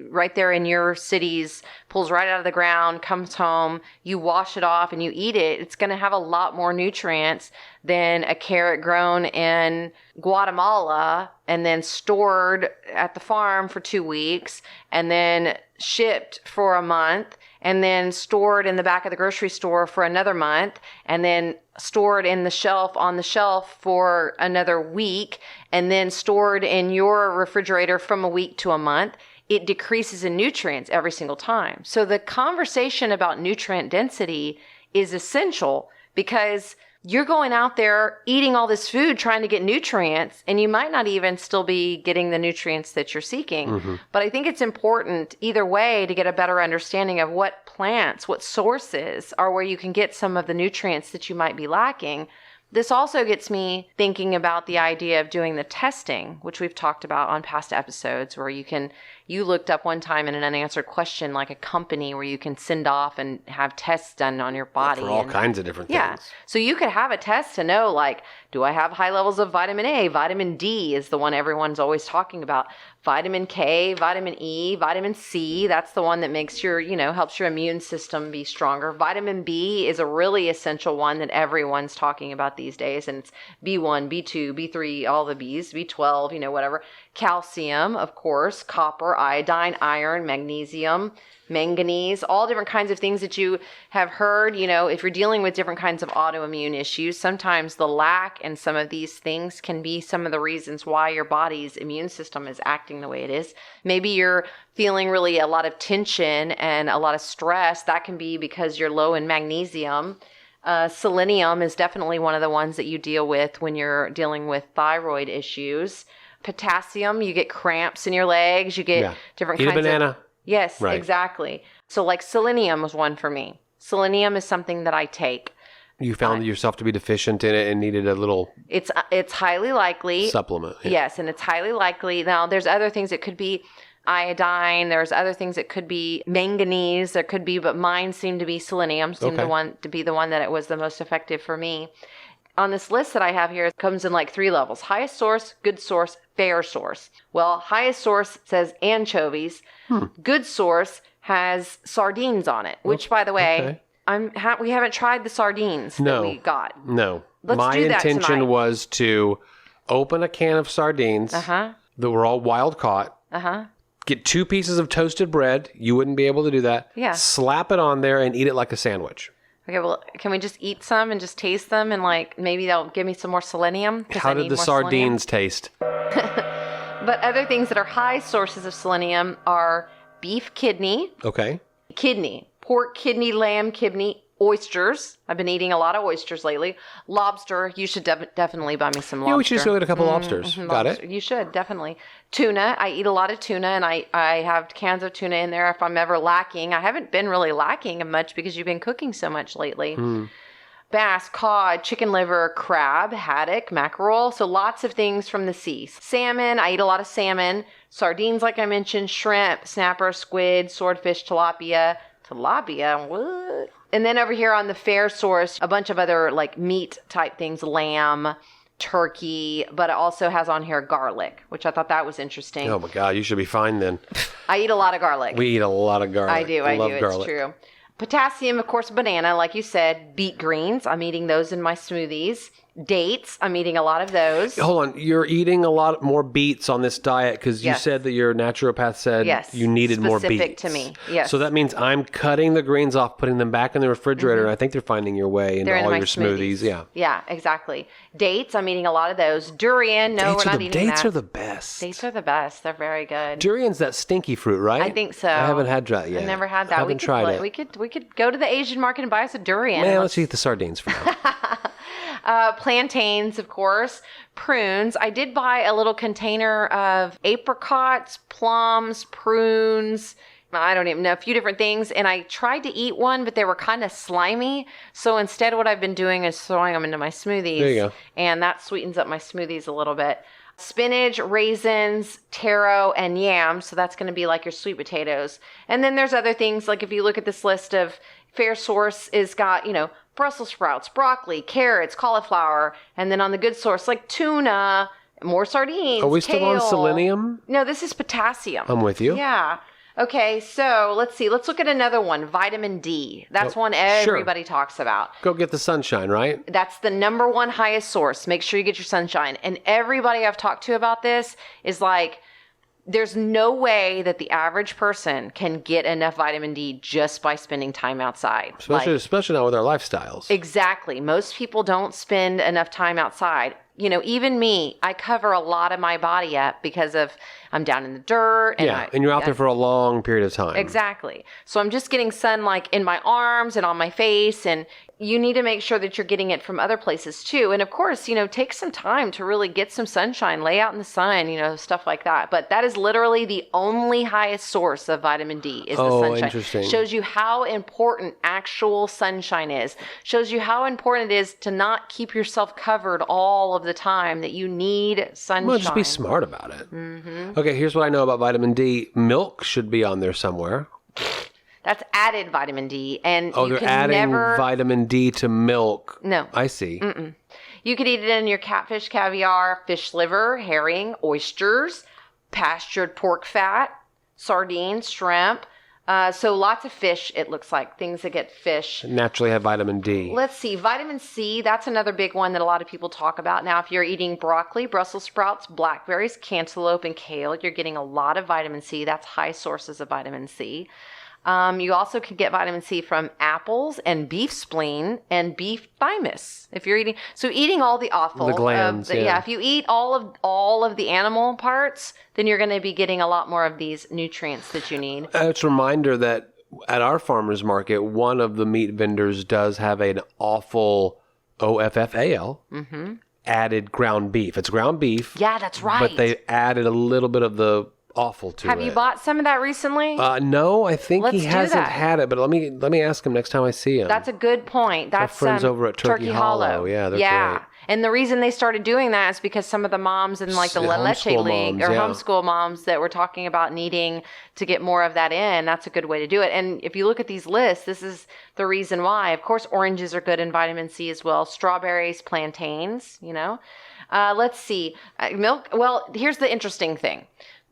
right there in your cities, pulls right out of the ground, comes home, you wash it off and you eat it. It's going to have a lot more nutrients than a carrot grown in Guatemala and then stored at the farm for 2 weeks and then shipped for a month and then stored in the back of the grocery store for another month and then stored on the shelf for another week, and then stored in your refrigerator from a week to a month. It decreases in nutrients every single time. So the conversation about nutrient density is essential, because you're going out there eating all this food trying to get nutrients, and you might not even still be getting the nutrients that you're seeking. But I think it's important either way to get a better understanding of what plants, what sources are where you can get some of the nutrients that you might be lacking. This also gets me thinking about the idea of doing the testing, which we've talked about on past episodes, where you looked up one time in an unanswered question, like a company where you can send off and have tests done on your body. For all kinds of different things. Yeah. So you could have a test to know, like, do I have high levels of vitamin A? Vitamin D is the one everyone's always talking about. Vitamin K, vitamin E, vitamin C, that's the one that makes helps your immune system be stronger. Vitamin B is a really essential one that everyone's talking about these days. And it's B1, B2, B3, all the Bs, B12, whatever. Calcium, of course, copper, iodine, iron, magnesium, manganese, all different kinds of things that you have heard. If you're dealing with different kinds of autoimmune issues, sometimes the lack in some of these things can be some of the reasons why your body's immune system is acting the way it is. Maybe you're feeling really a lot of tension and a lot of stress. That can be because you're low in magnesium. Selenium is definitely one of the ones that you deal with when you're dealing with thyroid issues. potassium, you get cramps in your legs, you get different kinds of... Eat a banana. Yes, Right. exactly. So like selenium was one for me. Selenium is something that I take. You found yourself to be deficient in it and needed a little It's highly likely. supplement. Yeah. Yes, and it's highly likely. Now, there's other things. It could be iodine. There's other things. It could be manganese. There could be, but mine seemed to be selenium. Seemed to be the one that it was the most effective for me. On this list that I have here, it comes in like 3 levels: highest source, good source, fair source. Well, highest source says anchovies. Good source has sardines on it, which, by the way, we haven't tried the sardines that we got. No. Let's My do that intention tonight. was to open a can of sardines that were all wild caught. Get 2 pieces of toasted bread. You wouldn't be able to do that. Yeah. Slap it on there and eat it like a sandwich. Okay, well, can we just eat some and just taste them and like maybe they'll give me some more selenium? How did the sardines taste? But other things that are high sources of selenium are beef kidney, pork kidney, lamb kidney, oysters. I've been eating a lot of oysters lately. Lobster. You should definitely buy me some lobster. Yeah, we should just go get a couple lobsters. Got it? You should, definitely. Tuna. I eat a lot of tuna, and I have cans of tuna in there if I'm ever lacking. I haven't been really lacking much because you've been cooking so much lately. Bass, cod, chicken liver, crab, haddock, mackerel. So lots of things from the sea. Salmon. I eat a lot of salmon. Sardines, like I mentioned. Shrimp, snapper, squid, swordfish, tilapia. Tilapia? What? And then over here on the fair source, a bunch of other like meat type things, lamb, turkey, but it also has on here garlic, which I thought that was interesting. Oh my God, you should be fine then. I eat a lot of garlic. We eat a lot of garlic. I do. Love garlic. It's true. Potassium, of course, banana, like you said. Beet greens, I'm eating those in my smoothies. Dates, I'm eating a lot of those. Hold on, you're eating a lot more beets on this diet because you said that your naturopath said you needed more beets. Specific to me, yes. So that means I'm cutting the greens off, putting them back in the refrigerator, and I think they're finding your way into all your smoothies. Yeah. Yeah, exactly. Dates, I'm eating a lot of those. Durian, no, we're not eating that. Dates are the best. Dates are the best. They're very good. Durian's that stinky fruit, right? I think so. I haven't had that yet. I've never had that. I haven't tried it. We could go to the Asian market and buy us a durian. Man, let's eat the sardines for now. Plantains, of course. Prunes. I did buy a little container of apricots, plums, prunes. I don't even know, a few different things. And I tried to eat one, but they were kind of slimy. So instead, what I've been doing is throwing them into my smoothies. There you go. And that sweetens up my smoothies a little bit. Spinach, raisins, taro, and yams. So that's going to be like your sweet potatoes. And then there's other things, like if you look at this list of fair source is got, Brussels sprouts, broccoli, carrots, cauliflower, and then on the good source, like tuna, more sardines. Are we still on selenium? No, this is potassium. I'm with you. Yeah. Okay, so let's see. Let's look at another one, vitamin D. That's one everybody talks about. Go get the sunshine, right? That's the number one highest source. Make sure you get your sunshine. And everybody I've talked to about this is like, there's no way that the average person can get enough vitamin D just by spending time outside. Especially now with our lifestyles. Exactly. Most people don't spend enough time outside. Even me, I cover a lot of my body up because I'm down in the dirt. And you're out there for a long period of time. Exactly. So I'm just getting sun like in my arms and on my face, and you need to make sure that you're getting it from other places too. And of course, take some time to really get some sunshine, lay out in the sun, stuff like that. But that is literally the only highest source of vitamin D is the sunshine. Oh, interesting. Shows you how important actual sunshine is. Shows you how important it is to not keep yourself covered all of the time, that you need sunshine. Well, just be smart about it. Mm-hmm. Okay, here's what I know about vitamin D. Milk should be on there somewhere. That's added vitamin D. And they're adding vitamin D to milk. No. I see. Mm-mm. You could eat it in your catfish, caviar, fish liver, herring, oysters, pastured pork fat, sardines, shrimp. So lots of fish, it looks like, things that get fish. Naturally have vitamin D. Let's see. Vitamin C, that's another big one that a lot of people talk about. Now, if you're eating broccoli, Brussels sprouts, blackberries, cantaloupe, and kale, you're getting a lot of vitamin C. That's high sources of vitamin C. You also can get vitamin C from apples and beef spleen and beef thymus. If you're eating all the offal, the glands, if you eat all of the animal parts, then you're going to be getting a lot more of these nutrients that you need. It's a reminder that at our farmers market, one of the meat vendors does have an awful OFFAL. Mm-hmm. added ground beef. It's ground beef. Yeah, that's right. But they added a little bit of the offal to it. Have you bought some of that recently? No, I think Let's he do hasn't that. had it, but let me ask him next time I see him. That's a good point. That's our friends over at Turkey Hollow. Yeah, they're great. And the reason they started doing that is because some of the moms in like the La Leche Homeschool League moms, or yeah. homeschool moms that were talking about needing to get more of that in, that's a good way to do it. And if you look at these lists, this is the reason why. Of course, oranges are good in vitamin C as well. Strawberries, plantains, Let's see. Milk. Well, here's the interesting thing.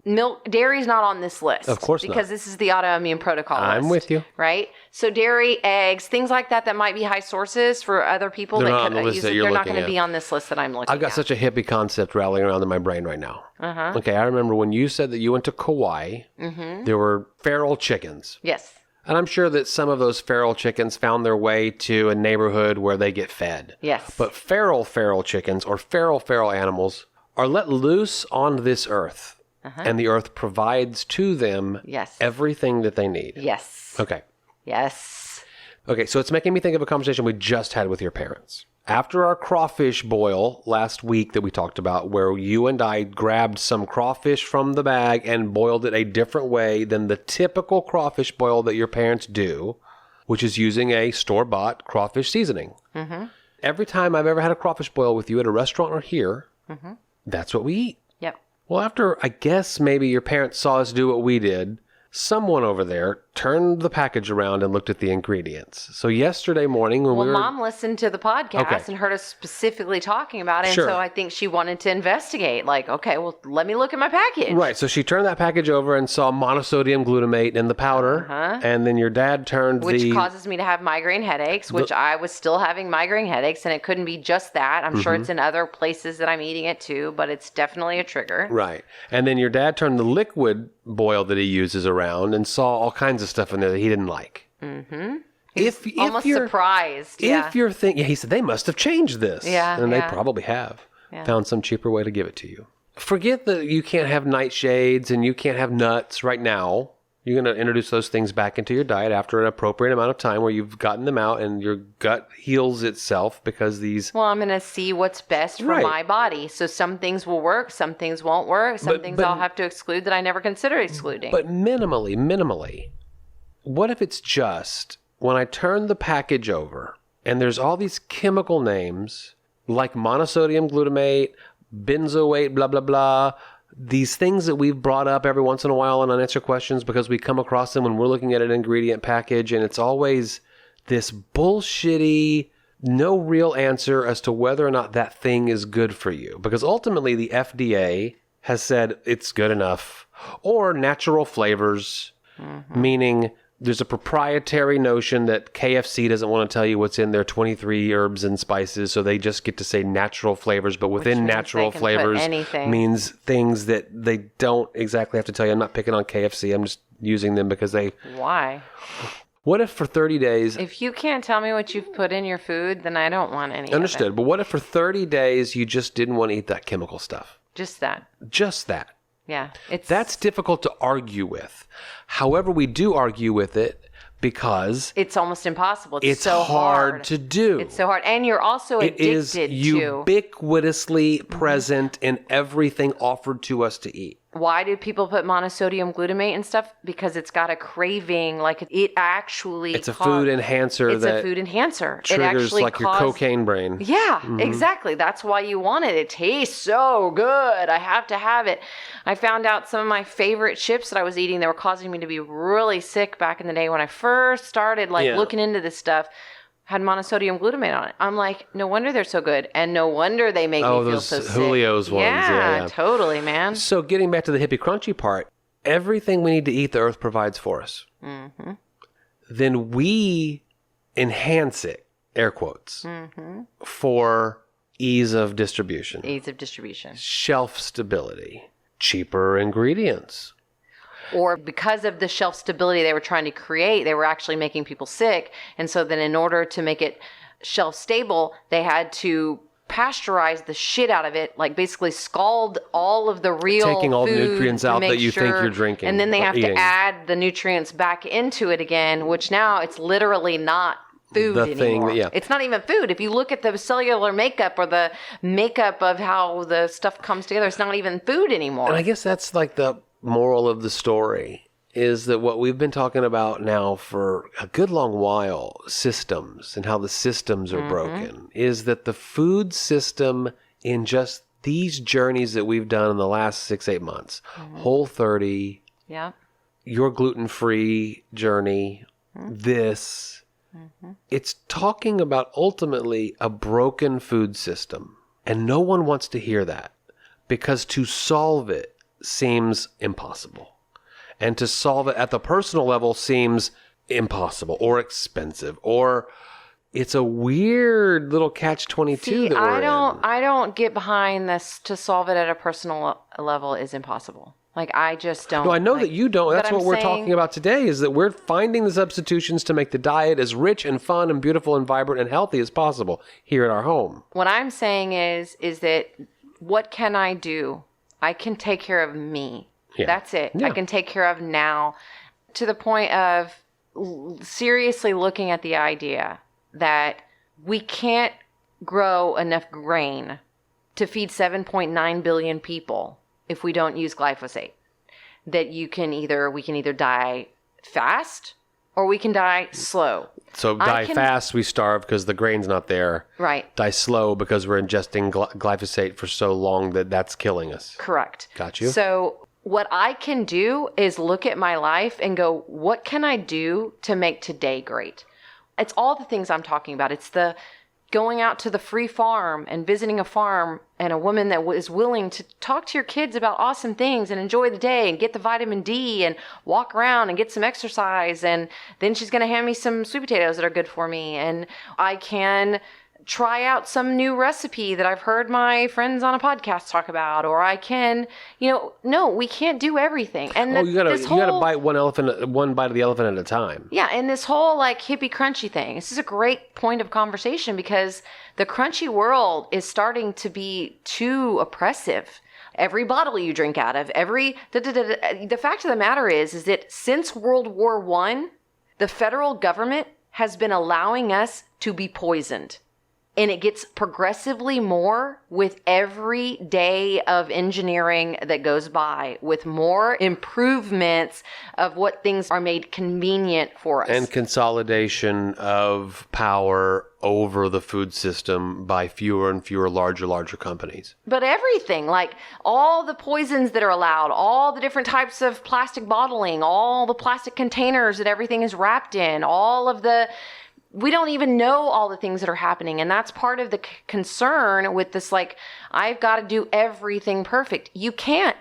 Dairy's not on this list. Of course not. Because this is the autoimmune protocol list. I'm with you. Right? So dairy, eggs, things like that might be high sources for other people They're that not could on the list use that it. you're They're not looking going to at. be on this list that I'm looking at. I've got such a hippie concept rattling around in my brain right now. Uh-huh. Okay, I remember when you said that you went to Kauai, there were feral chickens. Yes. And I'm sure that some of those feral chickens found their way to a neighborhood where they get fed. Yes. But feral chickens or feral animals are let loose on this earth. And the earth provides to them everything that they need. Yes. Okay. Yes. Okay, so it's making me think of a conversation we just had with your parents. After our crawfish boil last week that we talked about, where you and I grabbed some crawfish from the bag and boiled it a different way than the typical crawfish boil that your parents do, which is using a store-bought crawfish seasoning. Mm-hmm. Every time I've ever had a crawfish boil with you at a restaurant or here, that's what we eat. Yep. Well, after, I guess, maybe your parents saw us do what we did, someone over there turned the package around and looked at the ingredients. So yesterday morning when we were... Mom listened to the podcast and heard us specifically talking about it. Sure. And so I think she wanted to investigate. Like, okay, well, let me look at my package. Right. So she turned that package over and saw monosodium glutamate in the powder. And then your dad turned Which causes me to have migraine headaches, which I was still having migraine headaches. And it couldn't be just that. I'm sure it's in other places that I'm eating it too, but it's definitely a trigger. Right. And then your dad turned the liquid boil that he uses around and saw all kinds of stuff in there that he didn't like. Mm-hmm. If almost you're surprised. If you're thinking, he said, they must have changed this. Yeah. And they probably have found some cheaper way to give it to you. Forget that you can't have nightshades and you can't have nuts right now. You're going to introduce those things back into your diet after an appropriate amount of time where you've gotten them out and your gut heals itself because these... Well, I'm going to see what's best for my body. So some things will work, some things won't work, some things I'll have to exclude that I never considered excluding. But minimally, what if it's just when I turn the package over and there's all these chemical names like monosodium glutamate, benzoate, blah, blah, blah, these things that we've brought up every once in a while in Unanswered Questions because we come across them when we're looking at an ingredient package and it's always this bullshitty, no real answer as to whether or not that thing is good for you. Because ultimately the FDA has said it's good enough. Or natural flavors, meaning there's a proprietary notion that KFC doesn't want to tell you what's in their 23 herbs and spices, so they just get to say natural flavors, but within natural flavors means things that they don't exactly have to tell you. I'm not picking on KFC. I'm just using them because they... Why? What if for 30 days... If you can't tell me what you've put in your food, then I don't want any Understood. of it. But what if for 30 days you just didn't want to eat that chemical stuff? Just that. Just that. Yeah. That's difficult to argue with. However, we do argue with it because... It's almost impossible. It's so hard to do. It's so hard. And you're also addicted to... It is ubiquitously present in everything offered to us to eat. Why do people put monosodium glutamate and stuff? Because it's got a craving, like it actually... It's a food enhancer It's a food enhancer. Triggers it actually like your cocaine brain. Yeah, exactly. That's why you want it. It tastes so good. I have to have it. I found out some of my favorite chips that I was eating that were causing me to be really sick back in the day when I first started looking into this stuff had monosodium glutamate on it. I'm like, no wonder they're so good. And no wonder they make me feel so sick. Julio's ones. Yeah, totally, man. So getting back to the hippie crunchy part, everything we need to eat, the earth provides for us. Mm-hmm. Then we enhance it, air quotes, for ease of distribution. Ease of distribution. Shelf stability. Cheaper ingredients. Or because of the shelf stability they were trying to create, they were actually making people sick. And so then in order to make it shelf stable, they had to pasteurize the shit out of it, like basically scald all of the real taking all the food nutrients out that you think you're drinking. And then they have eating. to add the nutrients back into it again, which now it's literally not food the anymore. thing. Yeah. It's not even food. If you look at the cellular makeup or the makeup of how the stuff comes together, it's not even food anymore. And I guess that's like the moral of the story, is that what we've been talking about now for a good long while, systems and how the systems are broken, is that the food system in just these journeys that we've done in the last 6-8 months, Whole30, yeah. your gluten-free journey, this, it's talking about ultimately a broken food system. And no one wants to hear that, because to solve it seems impossible. And to solve it at the personal level seems impossible or expensive, or it's a weird little catch-22 that we're in. I don't get behind this. To solve it at a personal level is impossible. Like, I just don't. No, I know that you don't. That's what we're saying, talking about today, is that we're finding the substitutions to make the diet as rich and fun and beautiful and vibrant and healthy as possible here at our home. What I'm saying is that what can I do? I can take care of me. Yeah. That's it. Yeah. I can take care of now, to the point of seriously looking at the idea that we can't grow enough grain to feed 7.9 billion people if we don't use glyphosate. That we can either die fast or we can die slow. So die fast, we starve because the grain's not there. Right. Die slow because we're ingesting glyphosate for so long that that's killing us. Correct. Got you. So what I can do is look at my life and go, what can I do to make today great? It's all the things I'm talking about. It's the going out to the free farm and visiting a farm, and a woman that is willing to talk to your kids about awesome things and enjoy the day and get the vitamin D and walk around and get some exercise. And then she's going to hand me some sweet potatoes that are good for me. And I can try out some new recipe that I've heard my friends on a podcast talk about, or I can, no, we can't do everything. And you gotta bite one bite of the elephant at a time. Yeah, and this whole like hippie crunchy thing. This is a great point of conversation, because the crunchy world is starting to be too oppressive. Every bottle you drink out of, the fact of the matter is that since World War I, the federal government has been allowing us to be poisoned. And it gets progressively more with every day of engineering that goes by, with more improvements of what things are made convenient for us. And consolidation of power over the food system by fewer and fewer larger companies. But everything, like all the poisons that are allowed, all the different types of plastic bottling, all the plastic containers that everything is wrapped in, we don't even know all the things that are happening. And that's part of the concern with this, like, I've got to do everything perfect. You can't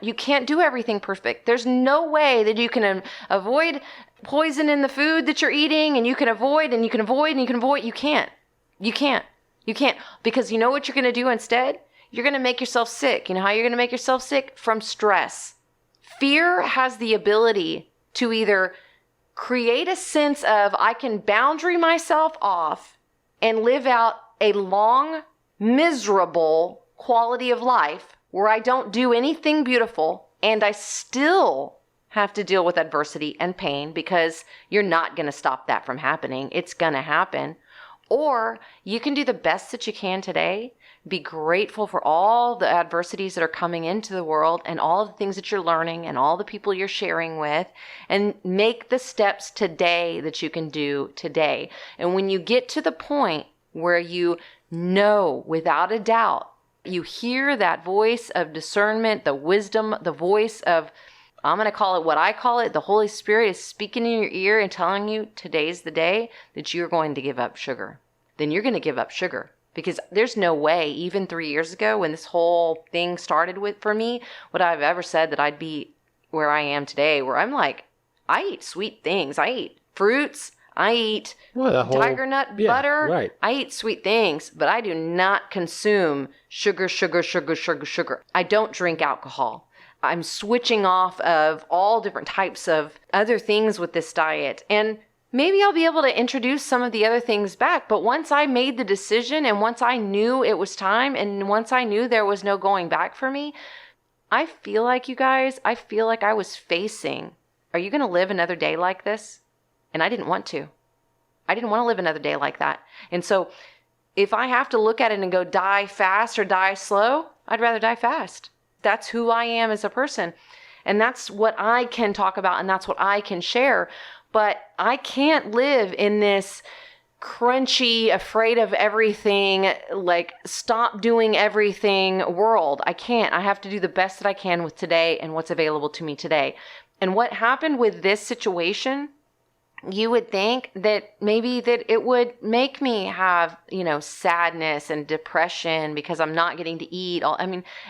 do everything perfect. There's no way that you can avoid poison in the food that you're eating, and you can avoid, and you can avoid, and you can avoid. You can't. Because you know what you're going to do instead? You're going to make yourself sick. You know how you're going to make yourself sick? From stress. Fear has the ability to either create a sense of, I can boundary myself off and live out a long, miserable quality of life where I don't do anything beautiful and I still have to deal with adversity and pain, because you're not going to stop that from happening. It's going to happen. Or you can do the best that you can today. Be grateful for all the adversities that are coming into the world and all of the things that you're learning and all the people you're sharing with, and make the steps today that you can do today. And when you get to the point where you know without a doubt, you hear that voice of discernment, the wisdom, the voice of, I'm going to call it what I call it, the Holy Spirit is speaking in your ear and telling you today's the day that you're going to give up sugar. Then you're going to give up sugar. Because there's no way, even 3 years ago when this whole thing started for me, would I have ever said that I'd be where I am today, where I'm like, I eat sweet things. I eat fruits. I eat tiger nut butter. Right. I eat sweet things, but I do not consume sugar. I don't drink alcohol. I'm switching off of all different types of other things with this diet. And maybe I'll be able to introduce some of the other things back. But once I made the decision, and once I knew it was time, and once I knew there was no going back for me, I feel like, you guys, I was facing, are you going to live another day like this? And I didn't want to. I didn't want to live another day like that. And so if I have to look at it and go die fast or die slow, I'd rather die fast. That's who I am as a person. And that's what I can talk about and that's what I can share. But I can't live in this crunchy, afraid of everything, like stop doing everything world. I can't. I have to do the best that I can with today and what's available to me today. And what happened with this situation, you would think that maybe that it would make me have, sadness and depression because I'm not getting to eat.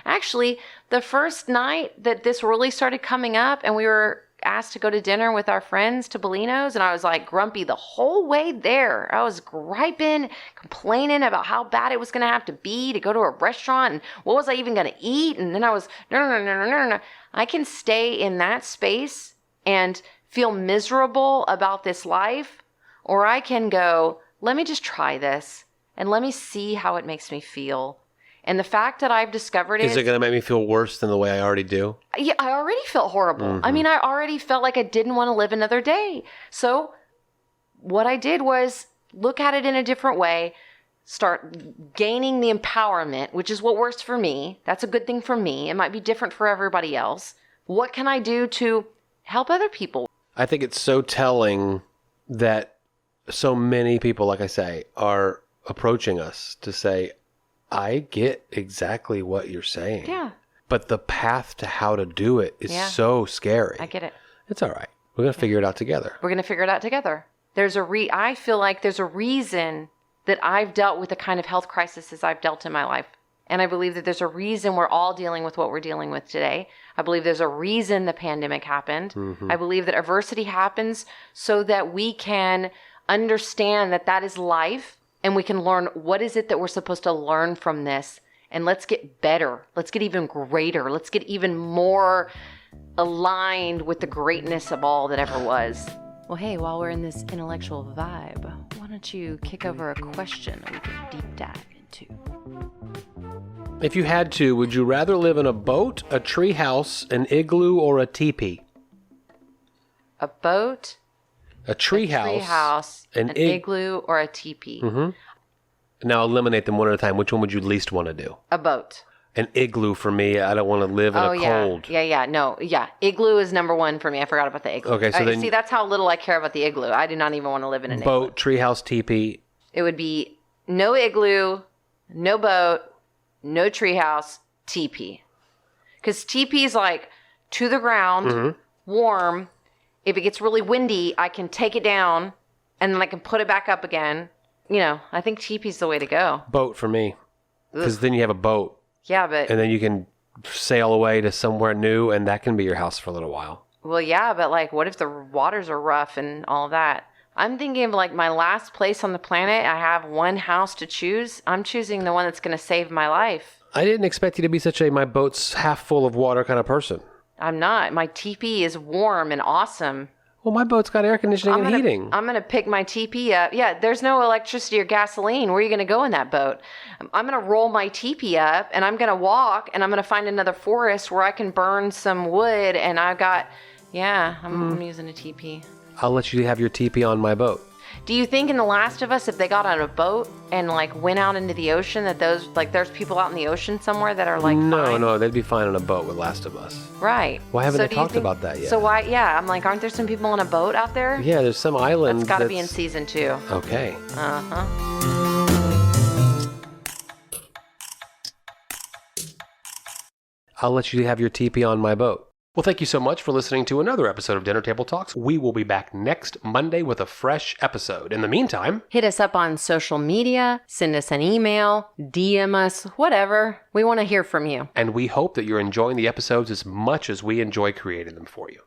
Actually, the first night that this really started coming up and we were asked to go to dinner with our friends to Bellino's, and I was like grumpy the whole way there. I was griping, complaining about how bad it was going to have to be to go to a restaurant and what was I even going to eat. And then I was, no. I can stay in that space and feel miserable about this life, or I can go, let me just try this and let me see how it makes me feel. And the fact that I've discovered is it going to make me feel worse than the way I already do? Yeah, I already felt horrible. Mm-hmm. I already felt like I didn't want to live another day. So what I did was look at it in a different way, start gaining the empowerment, which is what works for me. That's a good thing for me. It might be different for everybody else. What can I do to help other people? I think it's so telling that so many people, like I say, are approaching us to say, I get exactly what you're saying. Yeah. But the path to how to do it is so scary. I get it. It's all right. We're going to figure it out together. We're going to figure it out together. I feel like there's a reason that I've dealt with the kind of health crises I've dealt in my life. And I believe that there's a reason we're all dealing with what we're dealing with today. I believe there's a reason the pandemic happened. Mm-hmm. I believe that adversity happens so that we can understand that that is life and we can learn what is it that we're supposed to learn from this. And let's get better. Let's get even greater. Let's get even more aligned with the greatness of all that ever was. Well, hey, while we're in this intellectual vibe, why don't you kick over a question that we can deep dive into? If you had to, would you rather live in a boat, a tree house, an igloo, or a teepee? A boat, a tree house, an igloo, or a teepee. Mm-hmm. Now eliminate them one at a time. Which one would you least want to do? A boat. An igloo for me. I don't want to live in a cold. Yeah. Igloo is number one for me. I forgot about the igloo. Okay, so then see, that's how little I care about the igloo. I do not even want to live in an igloo. Boat, treehouse, teepee. It would be no igloo, no boat, no treehouse, teepee. Because teepee is like to the ground, warm. If it gets really windy, I can take it down and then I can put it back up again. I think teepee's the way to go. Boat for me. Because then you have a boat. Yeah, but... And then you can sail away to somewhere new, and that can be your house for a little while. Well, yeah, but what if the waters are rough and all of that? I'm thinking of my last place on the planet. I have one house to choose. I'm choosing the one that's going to save my life. I didn't expect you to be such a my boat's half full of water kind of person. I'm not. My teepee is warm and awesome. Well, my boat's got air conditioning and heating. I'm going to pick my teepee up. Yeah, there's no electricity or gasoline. Where are you going to go in that boat? I'm going to roll my teepee up, and I'm going to walk, and I'm going to find another forest where I can burn some wood, and I've got... Yeah, I'm using a teepee. I'll let you have your teepee on my boat. Do you think in The Last of Us, if they got on a boat and went out into the ocean, that those there's people out in the ocean somewhere that are fine? No, they'd be fine on a boat with Last of Us. Right. Why haven't they talked about that yet? So why? Yeah, I'm aren't there some people on a boat out there? Yeah, there's some island. That's got to be in season 2. Okay. I'll let you have your teepee on my boat. Well, thank you so much for listening to another episode of Dinner Table Talks. We will be back next Monday with a fresh episode. In the meantime, hit us up on social media, send us an email, DM us, whatever. We want to hear from you. And we hope that you're enjoying the episodes as much as we enjoy creating them for you.